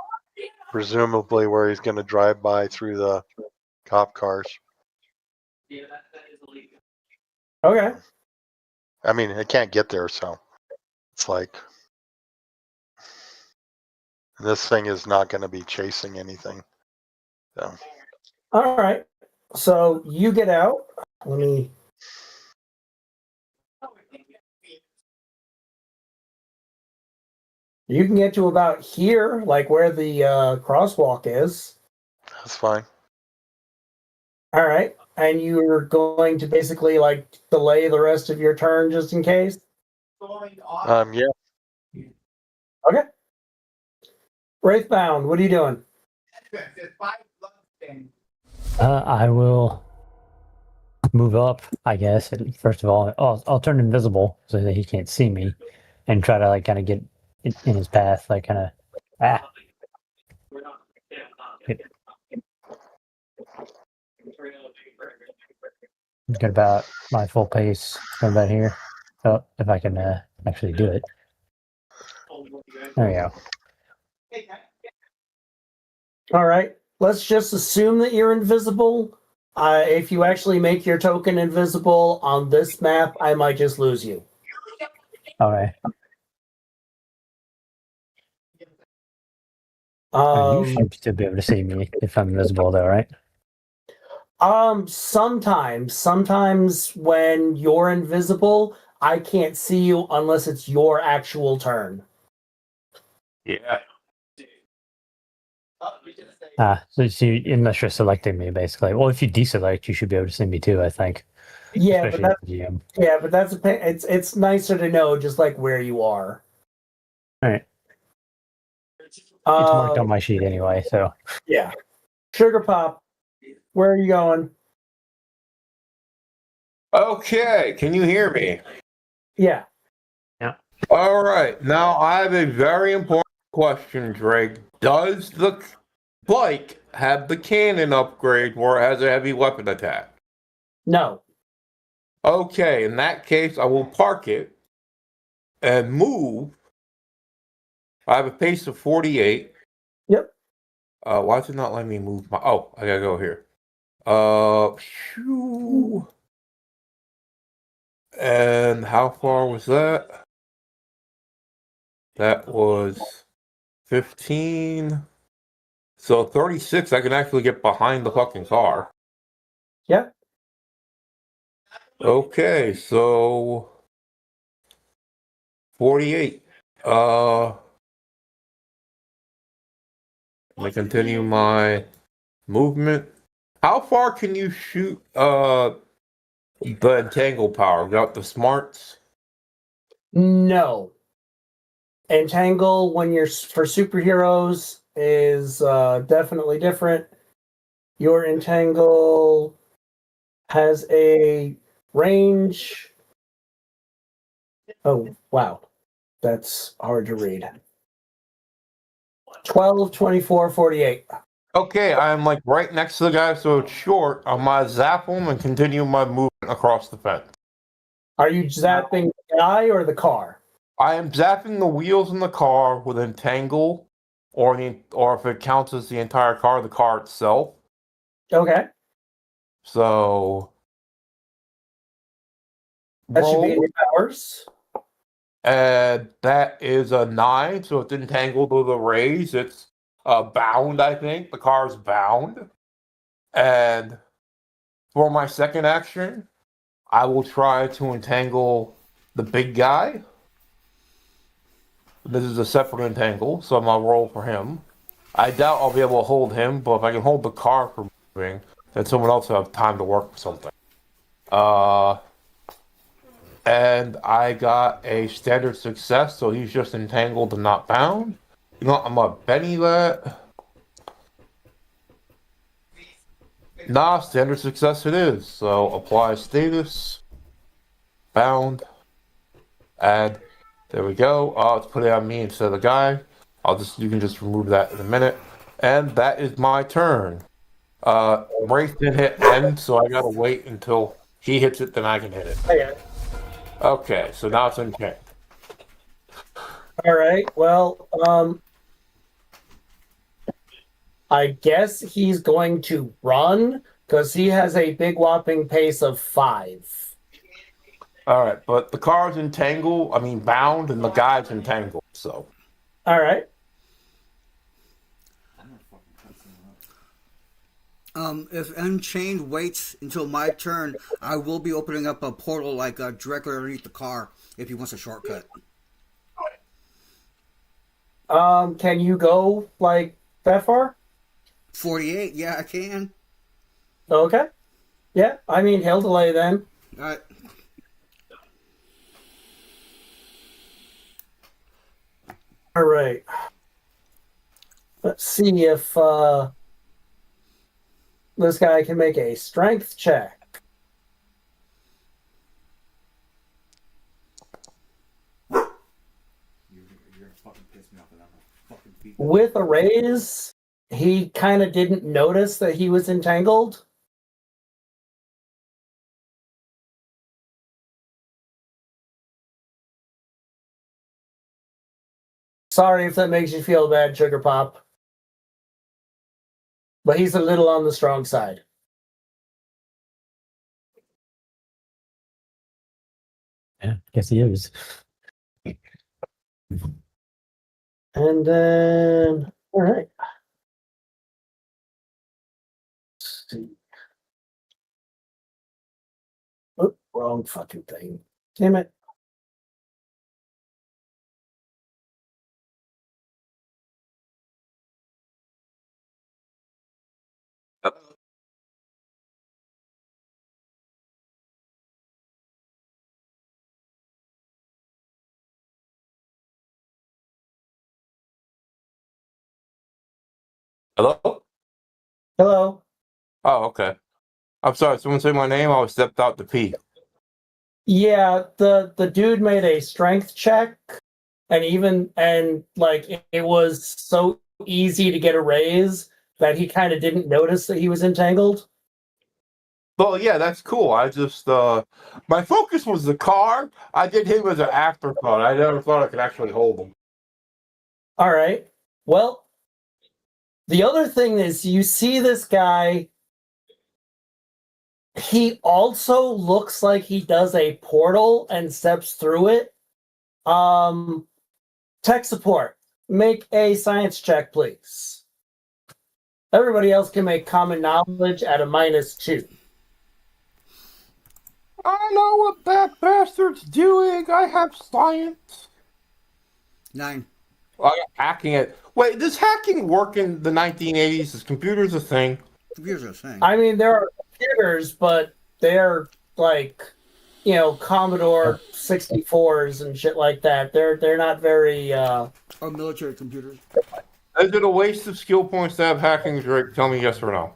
presumably where he's going to drive by through the cop cars. Okay. I mean, I can't get there, so it's like this thing is not going to be chasing anything. So. All right. So you get out. Let me. You can get to about here, like where the crosswalk is. That's fine. All right. And you're going to basically like delay the rest of your turn just in case? Yeah. Okay. Wraithbound, what are you doing? I will move up, I guess. And first of all, I'll turn invisible so that he can't see me, and try to like kind of get in his path, like kind of get about my full pace from about here. So if I can actually do it, there we go. All right. Let's just assume that you're invisible. If you actually make your token invisible on this map, I might just lose you. All right. You should still be able to see me if I'm invisible, though, right? Sometimes when you're invisible, I can't see you unless it's your actual turn. Yeah. So unless you're selecting me, basically. Well, if you deselect, you should be able to see me too, I think. Yeah, Especially but as the GM. it's nicer to know just like where you are. All right. It's marked on my sheet anyway, so. Yeah. Sugar Pop, where are you going? Okay, can you hear me? Yeah. All right, now I have a very important question, Drake. Does the bike have the cannon upgrade where it has a heavy weapon attack? No. Okay, in that case, I will park it and move. I have a pace of 48. Yep. Why is it not letting me move my... Oh, I gotta go here. Phew. And how far was that? That was 15. So 36, I can actually get behind the fucking car. Yep. Okay, so 48. Let me continue my movement. How far can you shoot the entangle power without the smarts? No. Entangle when you're for superheroes is definitely different. Your entangle has a range. Oh, wow. That's hard to read. 12, 24, 48. Okay, I'm like right next to the guy, so it's short. I might zap him and continue my movement across the fence. Are you zapping the guy or the car? I am zapping the wheels in the car with entangle, or if it counts as the entire car, the car itself. Okay. So That should be in roll, your powers. and that is a 9, so it's entangled with a raise. It's bound, I think. The car's bound. And for my second action, I will try to entangle the big guy. This is a separate entangle, so I'm gonna roll for him. I doubt I'll be able to hold him, but if I can hold the car from moving, then someone else will have time to work with something. And I got a standard success, so he's just entangled and not bound. You know, I'm gonna Benny that. Nah, standard success it is. So apply status, bound, add. There we go. Let's put it on me instead of the guy. You can just remove that in a minute. And that is my turn. Wraith didn't hit end, so I gotta wait until he hits it, then I can hit it. Okay. Okay, so now it's unchained. All right. Well, I guess he's going to run because he has a big whopping pace of 5. Alright, but the car's bound, and the guy's entangled, so. All right. If Unchained waits until my turn, I will be opening up a portal like directly underneath the car if he wants a shortcut. Can you go like that far? 48, yeah, I can. Okay. Yeah. I mean, he'll delay then. All right. All right. Let's see if this guy can make a strength check. With a raise, he kind of didn't notice that he was entangled. Sorry if that makes you feel bad, Sugar Pop. But he's a little on the strong side. Yeah, guess he is. And then, all right. Let's see. Oh, wrong fucking thing. Damn it. Hello? Hello. Oh, okay. I'm sorry, someone say my name? I stepped out to pee. Yeah, the dude made a strength check, and it was so easy to get a raise that he kind of didn't notice that he was entangled. Well, yeah, that's cool. I just, my focus was the car. I did him as an afterthought. I never thought I could actually hold him. All right. Well, the other thing is you see this guy. He also looks like he does a portal and steps through it. Tech support, make a science check, please. Everybody else can make common knowledge at a -2. I know what that bastard's doing. I have science. 9. I got hacking it. Wait, does hacking work in the 1980s? Is computers a thing? Computers are a thing. I mean, there are computers, but they're like, Commodore 64s and shit like that. They're not very. Or military computers. Is it a waste of skill points to have hacking? Drake, tell me yes or no.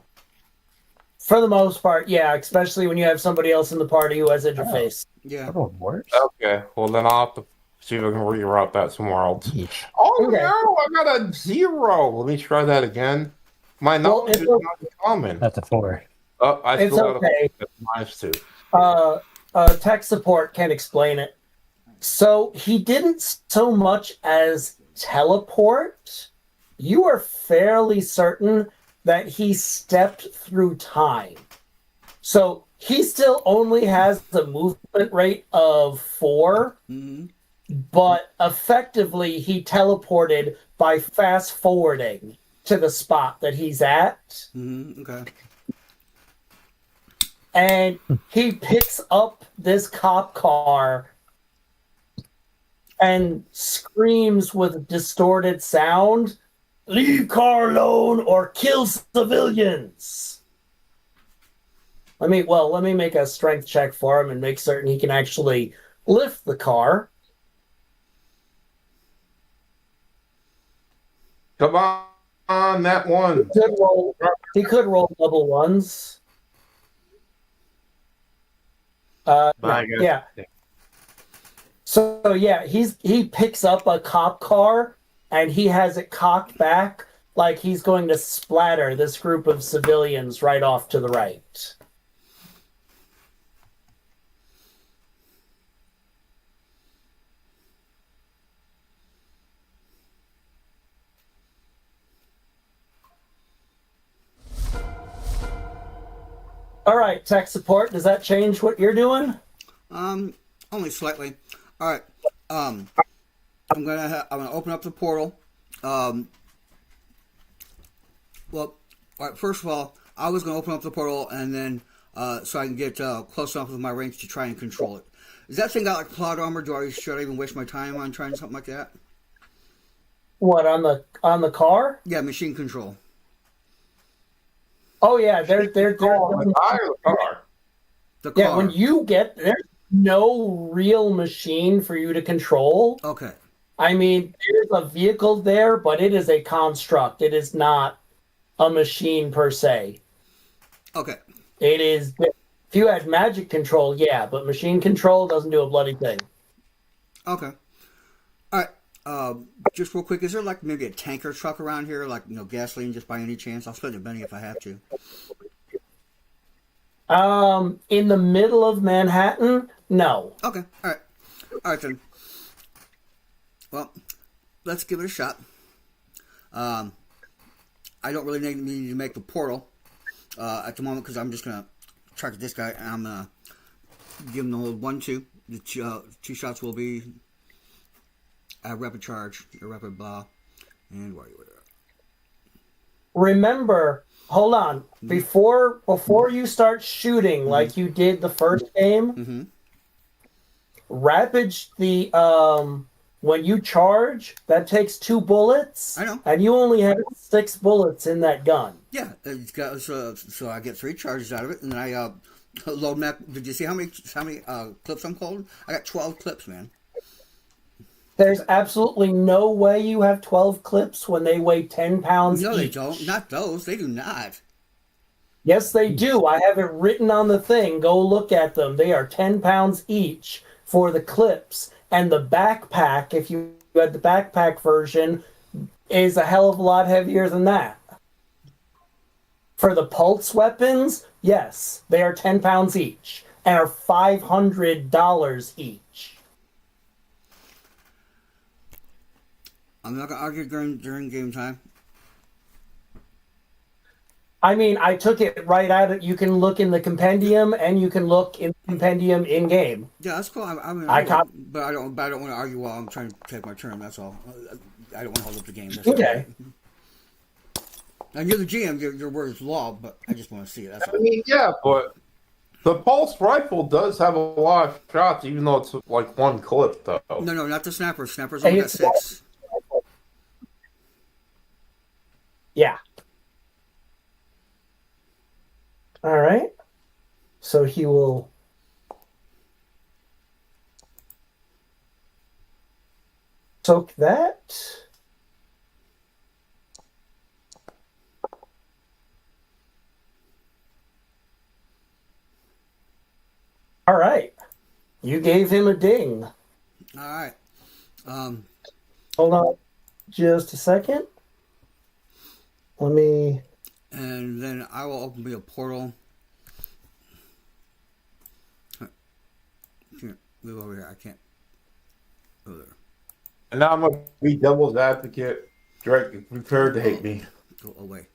For the most part, yeah, especially when you have somebody else in the party who has interface. Yeah. Oh, worse. Okay, well then I'll have to see if I can reroute that somewhere else. Yeesh. Oh Okay. no, I got a 0. Let me try that again. My Well, knowledge it's, is not common. That's a 4. Oh, I it's still got okay. a -2. Tech support can explain it. So he didn't so much as teleport. You are fairly certain that he stepped through time. So he still only has the movement rate of 4, Mm-hmm. but effectively he teleported by fast forwarding to the spot that he's at. Mm-hmm. Okay. And he picks up this cop car and screams with distorted sound, "Leave car alone or kill civilians." Let me make a strength check for him and make certain he can actually lift the car. Come on, that one. He could roll double ones. I guess. Yeah. So yeah, he picks up a cop car and he has it cocked back like he's going to splatter this group of civilians right off to the right. All right, tech support. Does that change what you're doing? Only slightly. All right. I'm gonna open up the portal. Um, well, all right. First of all, I was gonna open up the portal and then so I can get close enough with my range to try and control it. Is that thing got like plot armor? Should I even waste my time on trying something like that? What on the car? Yeah, machine control. Oh yeah, they're The car. The car. yeah. When you get there's no real machine for you to control. Okay. I mean, there's a vehicle there, but it is a construct. It is not a machine per se. Okay. It is. If you had magic control, yeah, but machine control doesn't do a bloody thing. Okay. All right. Just real quick, is there like maybe a tanker truck around here, like gasoline, just by any chance? I'll spend a penny if I have to. In the middle of Manhattan, no. Okay. All right. All right then. Well, let's give it a shot. I don't really need to make the portal at the moment because I'm just gonna target this guy and I'm gonna give him the whole 1-2. The two shots will be a rapid charge, a rapid blah, and where are you? Remember, hold on. Before you start shooting like you did the first game, Mm-hmm. rapid the when you charge, that takes 2 bullets. I know. And you only have 6 bullets in that gun. Yeah, it's got so I get 3 charges out of it, and then I load back. Did you see how many clips I'm holding? I got 12 clips, man. There's absolutely no way you have 12 clips when they weigh 10 pounds No, they each. don't. Not those. They do not. Yes, they do. I have it written on the thing. Go look at them. They are 10 pounds each for the clips. And the backpack, if you had the backpack version, is a hell of a lot heavier than that. For the pulse weapons, yes, they are 10 pounds each and are $500 each. I'm not gonna argue during game time. I mean, I took it right out of. You can look in the compendium, and you can look in the compendium in game. Yeah, that's cool. I mean, but I don't want to argue while I'm trying to take my turn. That's all. I don't want to hold up the game. That's Okay. All. And you're the GM. Your word is law, but I just want to see it. That's all. I mean, yeah, but the pulse rifle does have a lot of shots, even though it's like 1 clip, though. No, not the snapper. Snapper's only got 6. Yeah. All right. So he will. Soak that. All right. You gave him a ding. All right. Hold on just a second. Let me. and then I will open me a portal. Here, move over here. I can't go there. And now I'm gonna be devil's advocate. Drake, prepare to hate me. Go away.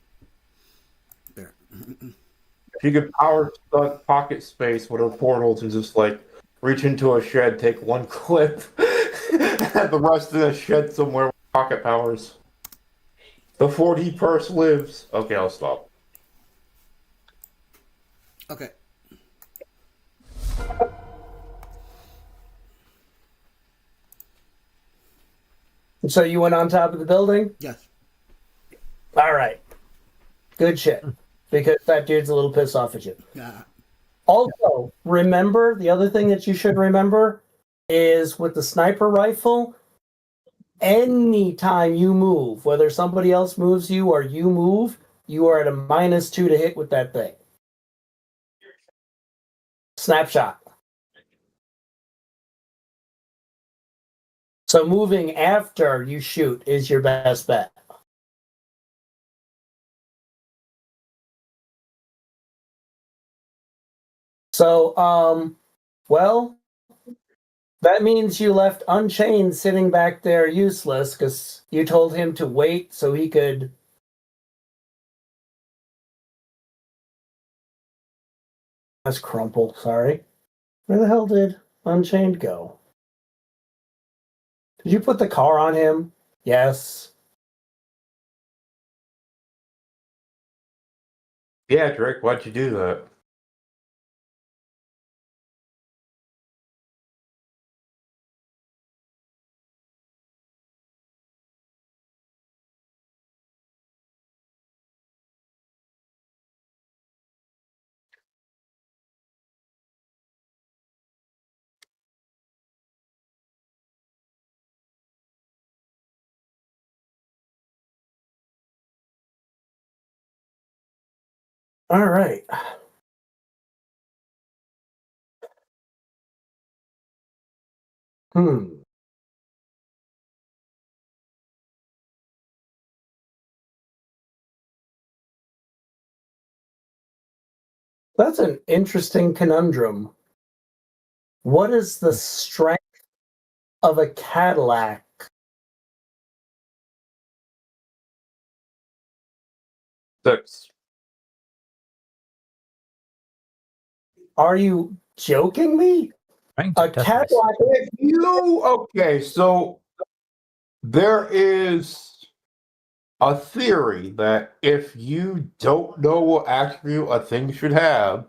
There. If you could power stunt pocket space with her portals and just like reach into a shed, take one clip, and the rest in a shed somewhere with pocket powers. The 40 purse lives. Okay, I'll stop. Okay. So you went on top of the building? Yes. All right. Good shit. Because that dude's a little pissed off at you. Yeah. Also, remember, the other thing that you should remember is with the sniper rifle, anytime you move, whether somebody else moves you or you move, you are at a -2 to hit with that thing. Snapshot. So moving after you shoot is your best bet. So, well, that means you left Unchained sitting back there useless because you told him to wait so he could. That's Crumple, sorry. Where the hell did Unchained go? Did you put the car on him? Yes. Yeah, Drake, why'd you do that? All right. Hmm. That's an interesting conundrum. What is the strength of a Cadillac? Six. Are you joking me? Trying A to test myself. Cadillac. If you okay, so there is a theory that if you don't know what attribute a thing should have,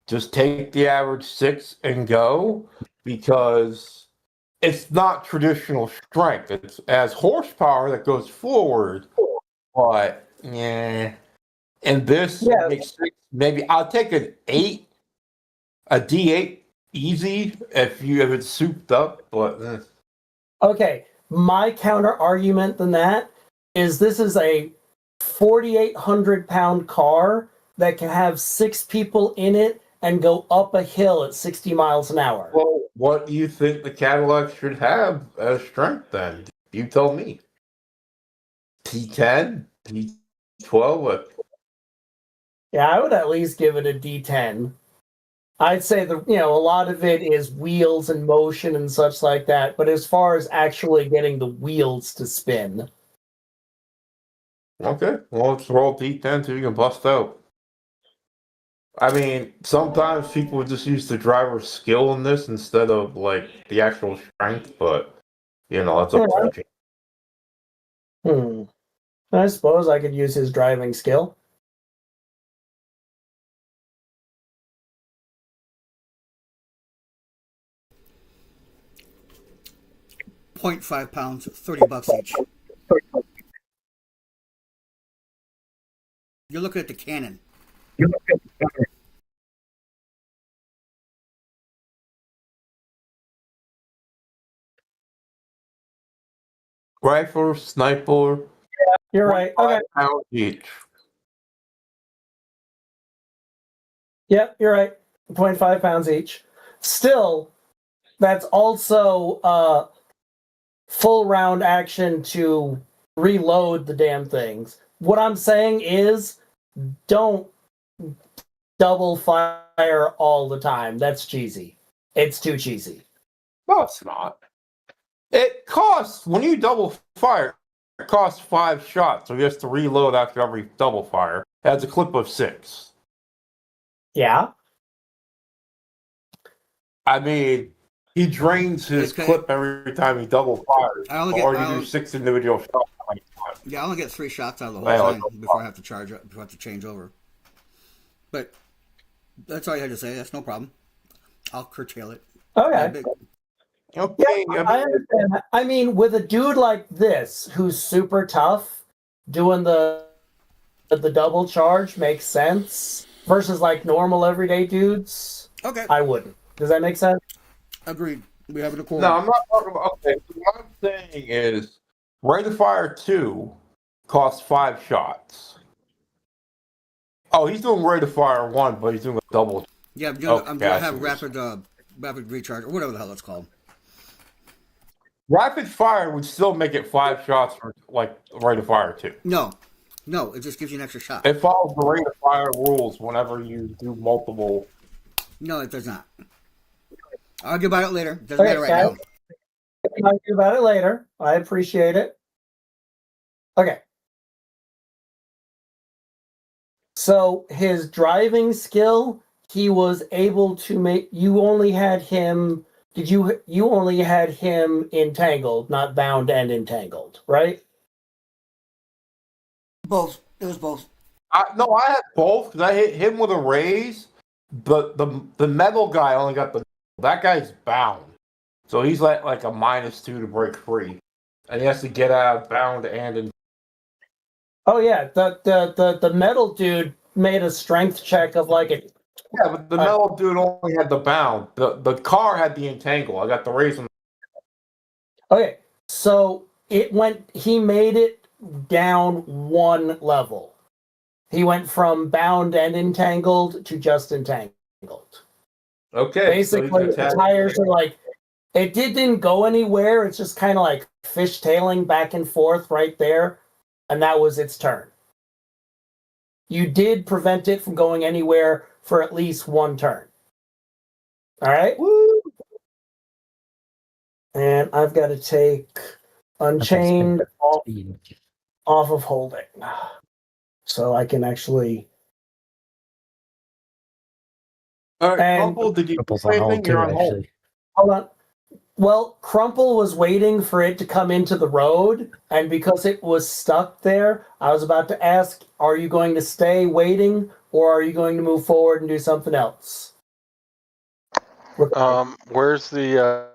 just take the average six and go because it's not traditional strength. It's as horsepower that goes forward, but yeah. And this Yeah. makes six. Maybe I'll take an eight, a D8 easy if it's souped up, but Okay. My counter argument than that is this is a 4,800-pound car that can have 6 people in it and go up a hill at 60 miles an hour. well, what do you think the Cadillac should have as strength then? You tell me. T10, T12. Yeah, I would at least give it a D10. I'd say a lot of it is wheels and motion and such like that, but as far as actually getting the wheels to spin. Okay, well, let's roll D10 so you can bust out. I mean, sometimes people just use the driver's skill in this instead of like the actual strength, but that's up to you. I suppose I could use his driving skill. 0.5 pounds, $30 each. You're looking at the cannon. Rifle, sniper, You're right. Okay. pound each. Yep, you're right. 0.5 pounds each. Still, that's also full round action to reload the damn things. What I'm saying is don't double fire all the time. That's cheesy. It's too cheesy. No, it's not. It costs, when you double fire, it costs 5 shots. So he has to reload after every double fire. It has a clip of 6. Yeah. I mean, he drains his Okay. clip every time he double fires. I only Or get- you I do only- 6 individual shots. Yeah, I only get 3 shots out of the Well, whole thing before I have to charge up, before I have to change over. But that's all you had to say. That's no problem. I'll curtail it. Okay. Big- Okay, Yeah, I understand that. I mean, with a dude like this who's super tough, doing the double charge makes sense versus like normal everyday dudes. Okay, I wouldn't. Does that make sense? agreed. We have an accord. No, I'm not talking about. Okay, so what I'm saying is, Rate of Fire 2 costs 5 shots. Oh, he's doing Rate of Fire 1, but he's doing a double. Yeah, I'm doing, Okay, I I have see what you're rapid recharge or whatever the hell it's called. Rapid Fire would still make it 5 shots for like Rate of Fire 2. No, it just gives you an extra shot. It follows the Rate of Fire rules whenever you do multiple. No, it does not. I'll argue about it later. Doesn't matter right guys. We can argue about it later. I appreciate it. Okay. So his driving skill, he was able to make. You only had him. Did you? You only had him entangled, not bound and entangled, right? now. Both. It was both. No, I had both because I hit him with a raise. But the metal guy only got the. That guy's bound, so he's like a -2 to break free, and he has to get out bound and in. Oh yeah, the metal dude made a strength check of like a. Yeah, but the metal dude only had the bound. The car had the entangle. I got the raise. Okay, so it went. He made it down 1 level. He went from bound and entangled to just entangled. Okay, Basically, the tires are like it didn't go anywhere. It's just kind of like fishtailing back and forth right there, and that was its turn. You did prevent it from going anywhere for at least 1 turn. All right. Woo! And I've got to take Unchained off of holding. So I can actually. All right, And- Crumple, did you Cripple's say on hold anything? too, You're on hold. actually. Hold on. Well, Crumple was waiting for it to come into the road, and because it was stuck there, I was about to ask, are you going to stay waiting, or are you going to move forward and do something else? Where's the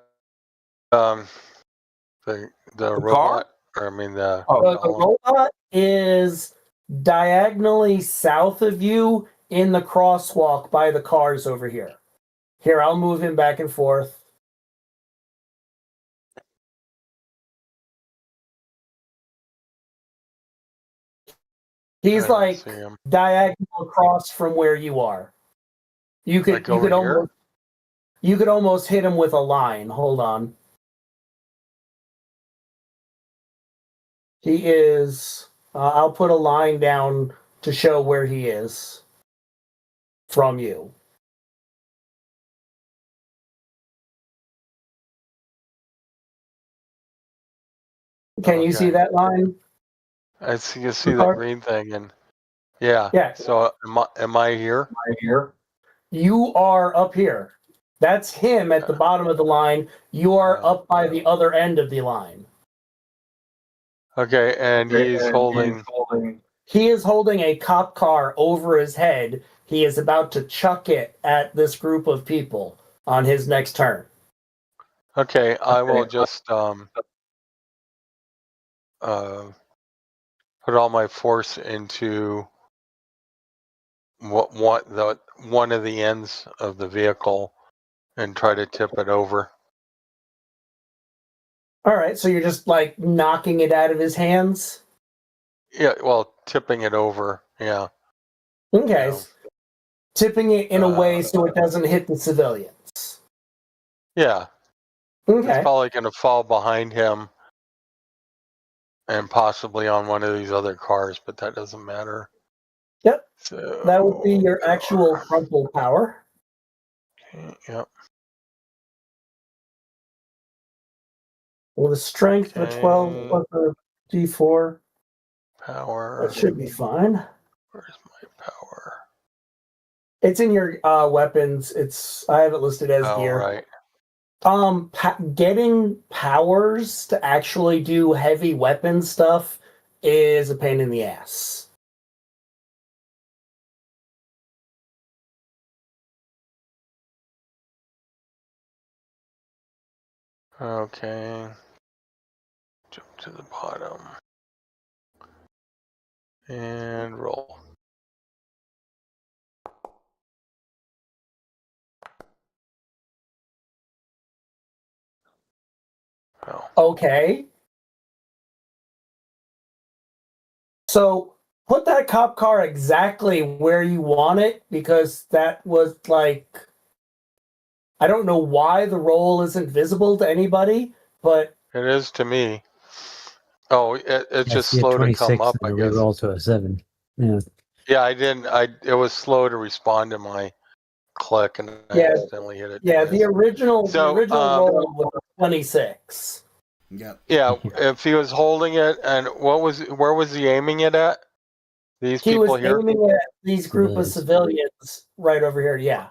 robot? Or I mean the The robot is diagonally south of you in the crosswalk by the cars over here. Here, I'll move him back and forth. He's I don't like see him. diagonal across from where you are. You could Like over here? you could almost hit him with a line. Hold on. He is. I'll put a line down to show where he is from you. Can you see Okay. that line? I see, you see the green thing, and yeah. Yeah. So am I here? You are up here. That's him at the bottom of the line. You are up by the other end of the line. Okay, and he's holding. He is holding a cop car over his head. He is about to chuck it at this group of people on his next turn. Okay, I will just put all my force into one of the ends of the vehicle and try to tip it over. All right, so you're just like knocking it out of his hands? Yeah, well, tipping it over. Yeah. Okay. Yeah. Tipping it in a way so it doesn't hit the civilians. Yeah. Okay. It's probably going to fall behind him and possibly on one of these other cars, but that doesn't matter. Yep, So that would be your actual crumple power. Yep. With a strength of a 12 plus a d4, Power. that should be fine. Where's my power? It's in your weapons. I have it listed as Oh, gear. right. Getting powers to actually do heavy weapon stuff is a pain in the ass. Okay. Jump to the bottom. And roll. Oh. Okay. So put that cop car exactly where you want it, because that was like, I don't know why the roll isn't visible to anybody, but It is to me. Oh, it's just be a slow to 26 come up, and I a guess. reroll to a 7. Yeah. Yeah, I didn't. It was slow to respond to my click, and I Yeah. accidentally hit it. yeah, twice. the original So, roll was a 26. Yep. Yeah, if he was holding it, and where was he aiming it at? These He people was here? aiming at these group of civilians right over here. Yeah.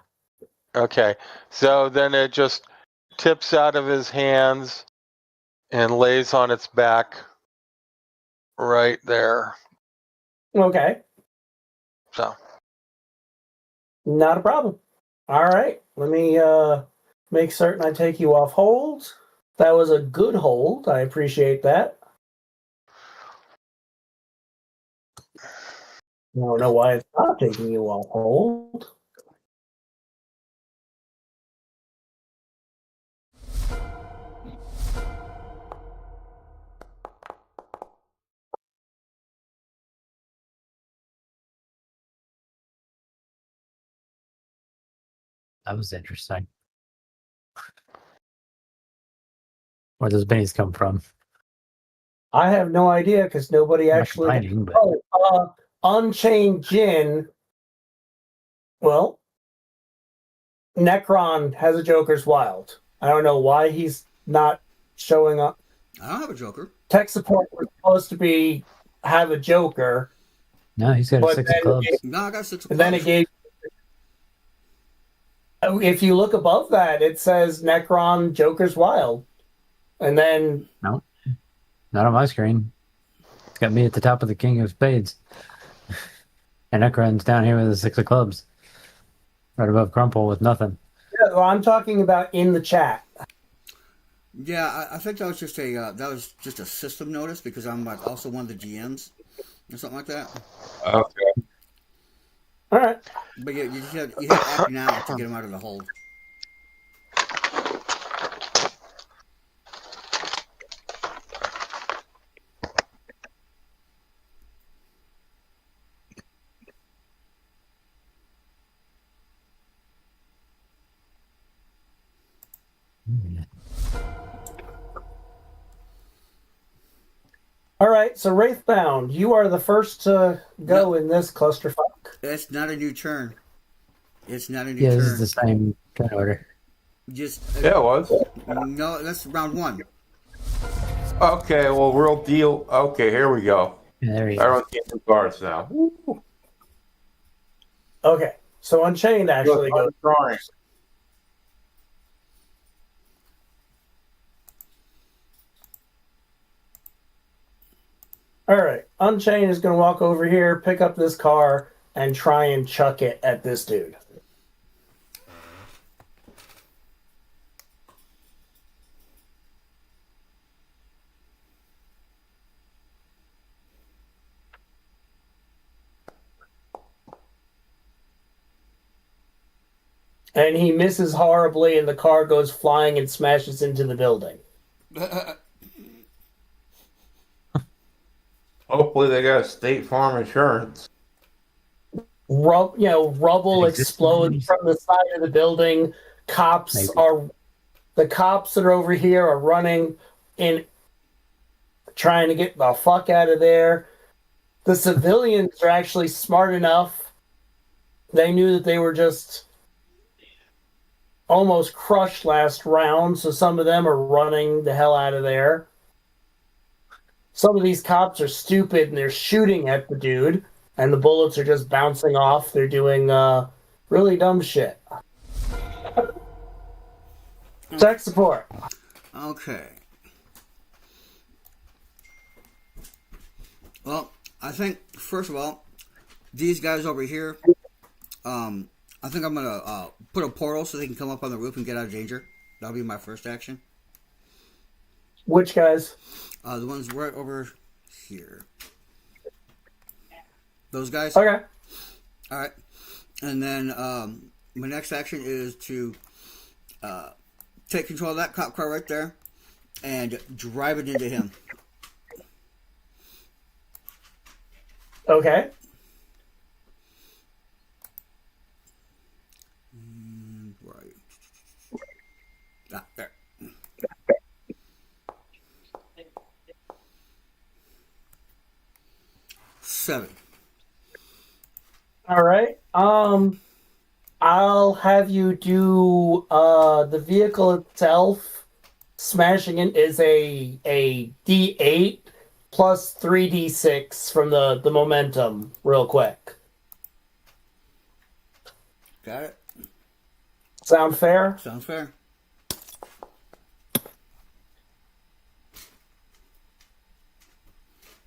Okay, so then it just tips out of his hands and lays on its back right there. Okay. So, Not a problem. All right. Let me make certain I take you off hold. That was a good hold. I appreciate that. I don't know why it's not taking you off hold. That was interesting. Where those bennies come from? I have no idea because nobody I'm not actually. complaining, but Unchained Jin. Well, Necron has a Joker's Wild. I don't know why he's not showing up. I don't have a Joker. Tech support was supposed to have a Joker, no, he's got a but 6 of clubs. No, I got 6 of and then it clubs. gave. If you look above that, it says Necron Joker's Wild, and then No, not on my screen. It's got me at the top of the King of Spades. And Ekron's down here with a 6 of clubs. Right above Crumple with nothing. yeah, well, I'm talking about in the chat. Yeah, I think that was just a system notice because I'm like also one of the GMs or something like that. Okay. All right. But yeah, you hit act now to get him out of the hold. All right. So Wraithbound, you are the first to go in this clusterfuck. It's not a new turn. It's not a new Yeah, turn. this is the same turn order. Just Yeah, it was. no. That's round 1. Okay, well, real deal. Okay, here we go. Yeah, there you go. Everyone's getting new cards now. Woo. Okay. So Unchained actually goes. Drawing. All right. Unchained is going to walk over here, pick up this car, and try and chuck it at this dude. And he misses horribly, and the car goes flying and smashes into the building. Hopefully, they got a State Farm insurance. Rubble explodes from the side of the building. The cops that are over here are running in, trying to get the fuck out of there. The civilians are actually smart enough. They knew that they were just almost crushed last round, so some of them are running the hell out of there. Some of these cops are stupid and they're shooting at the dude, and the bullets are just bouncing off. They're doing really dumb shit. Tech support. Okay. Well, I think first of all, these guys over here. I think I'm gonna put a portal so they can come up on the roof and get out of danger. That'll be my first action. Which guys? The ones right over here. Those guys. Okay. All right. And then my next action is to take control of that cop car right there and drive it into him. Okay. Right. Ah, there. Seven. All right. I'll have you do the vehicle itself. Smashing it is a D8 plus 3d6 from the momentum, real quick. Got it. Sound fair? Sounds fair.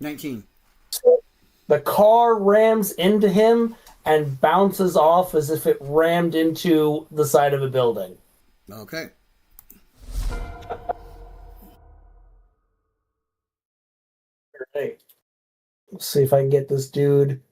$19. The car rams into him and bounces off as if it rammed into the side of a building. Okay. Hey, let's see if I can get this dude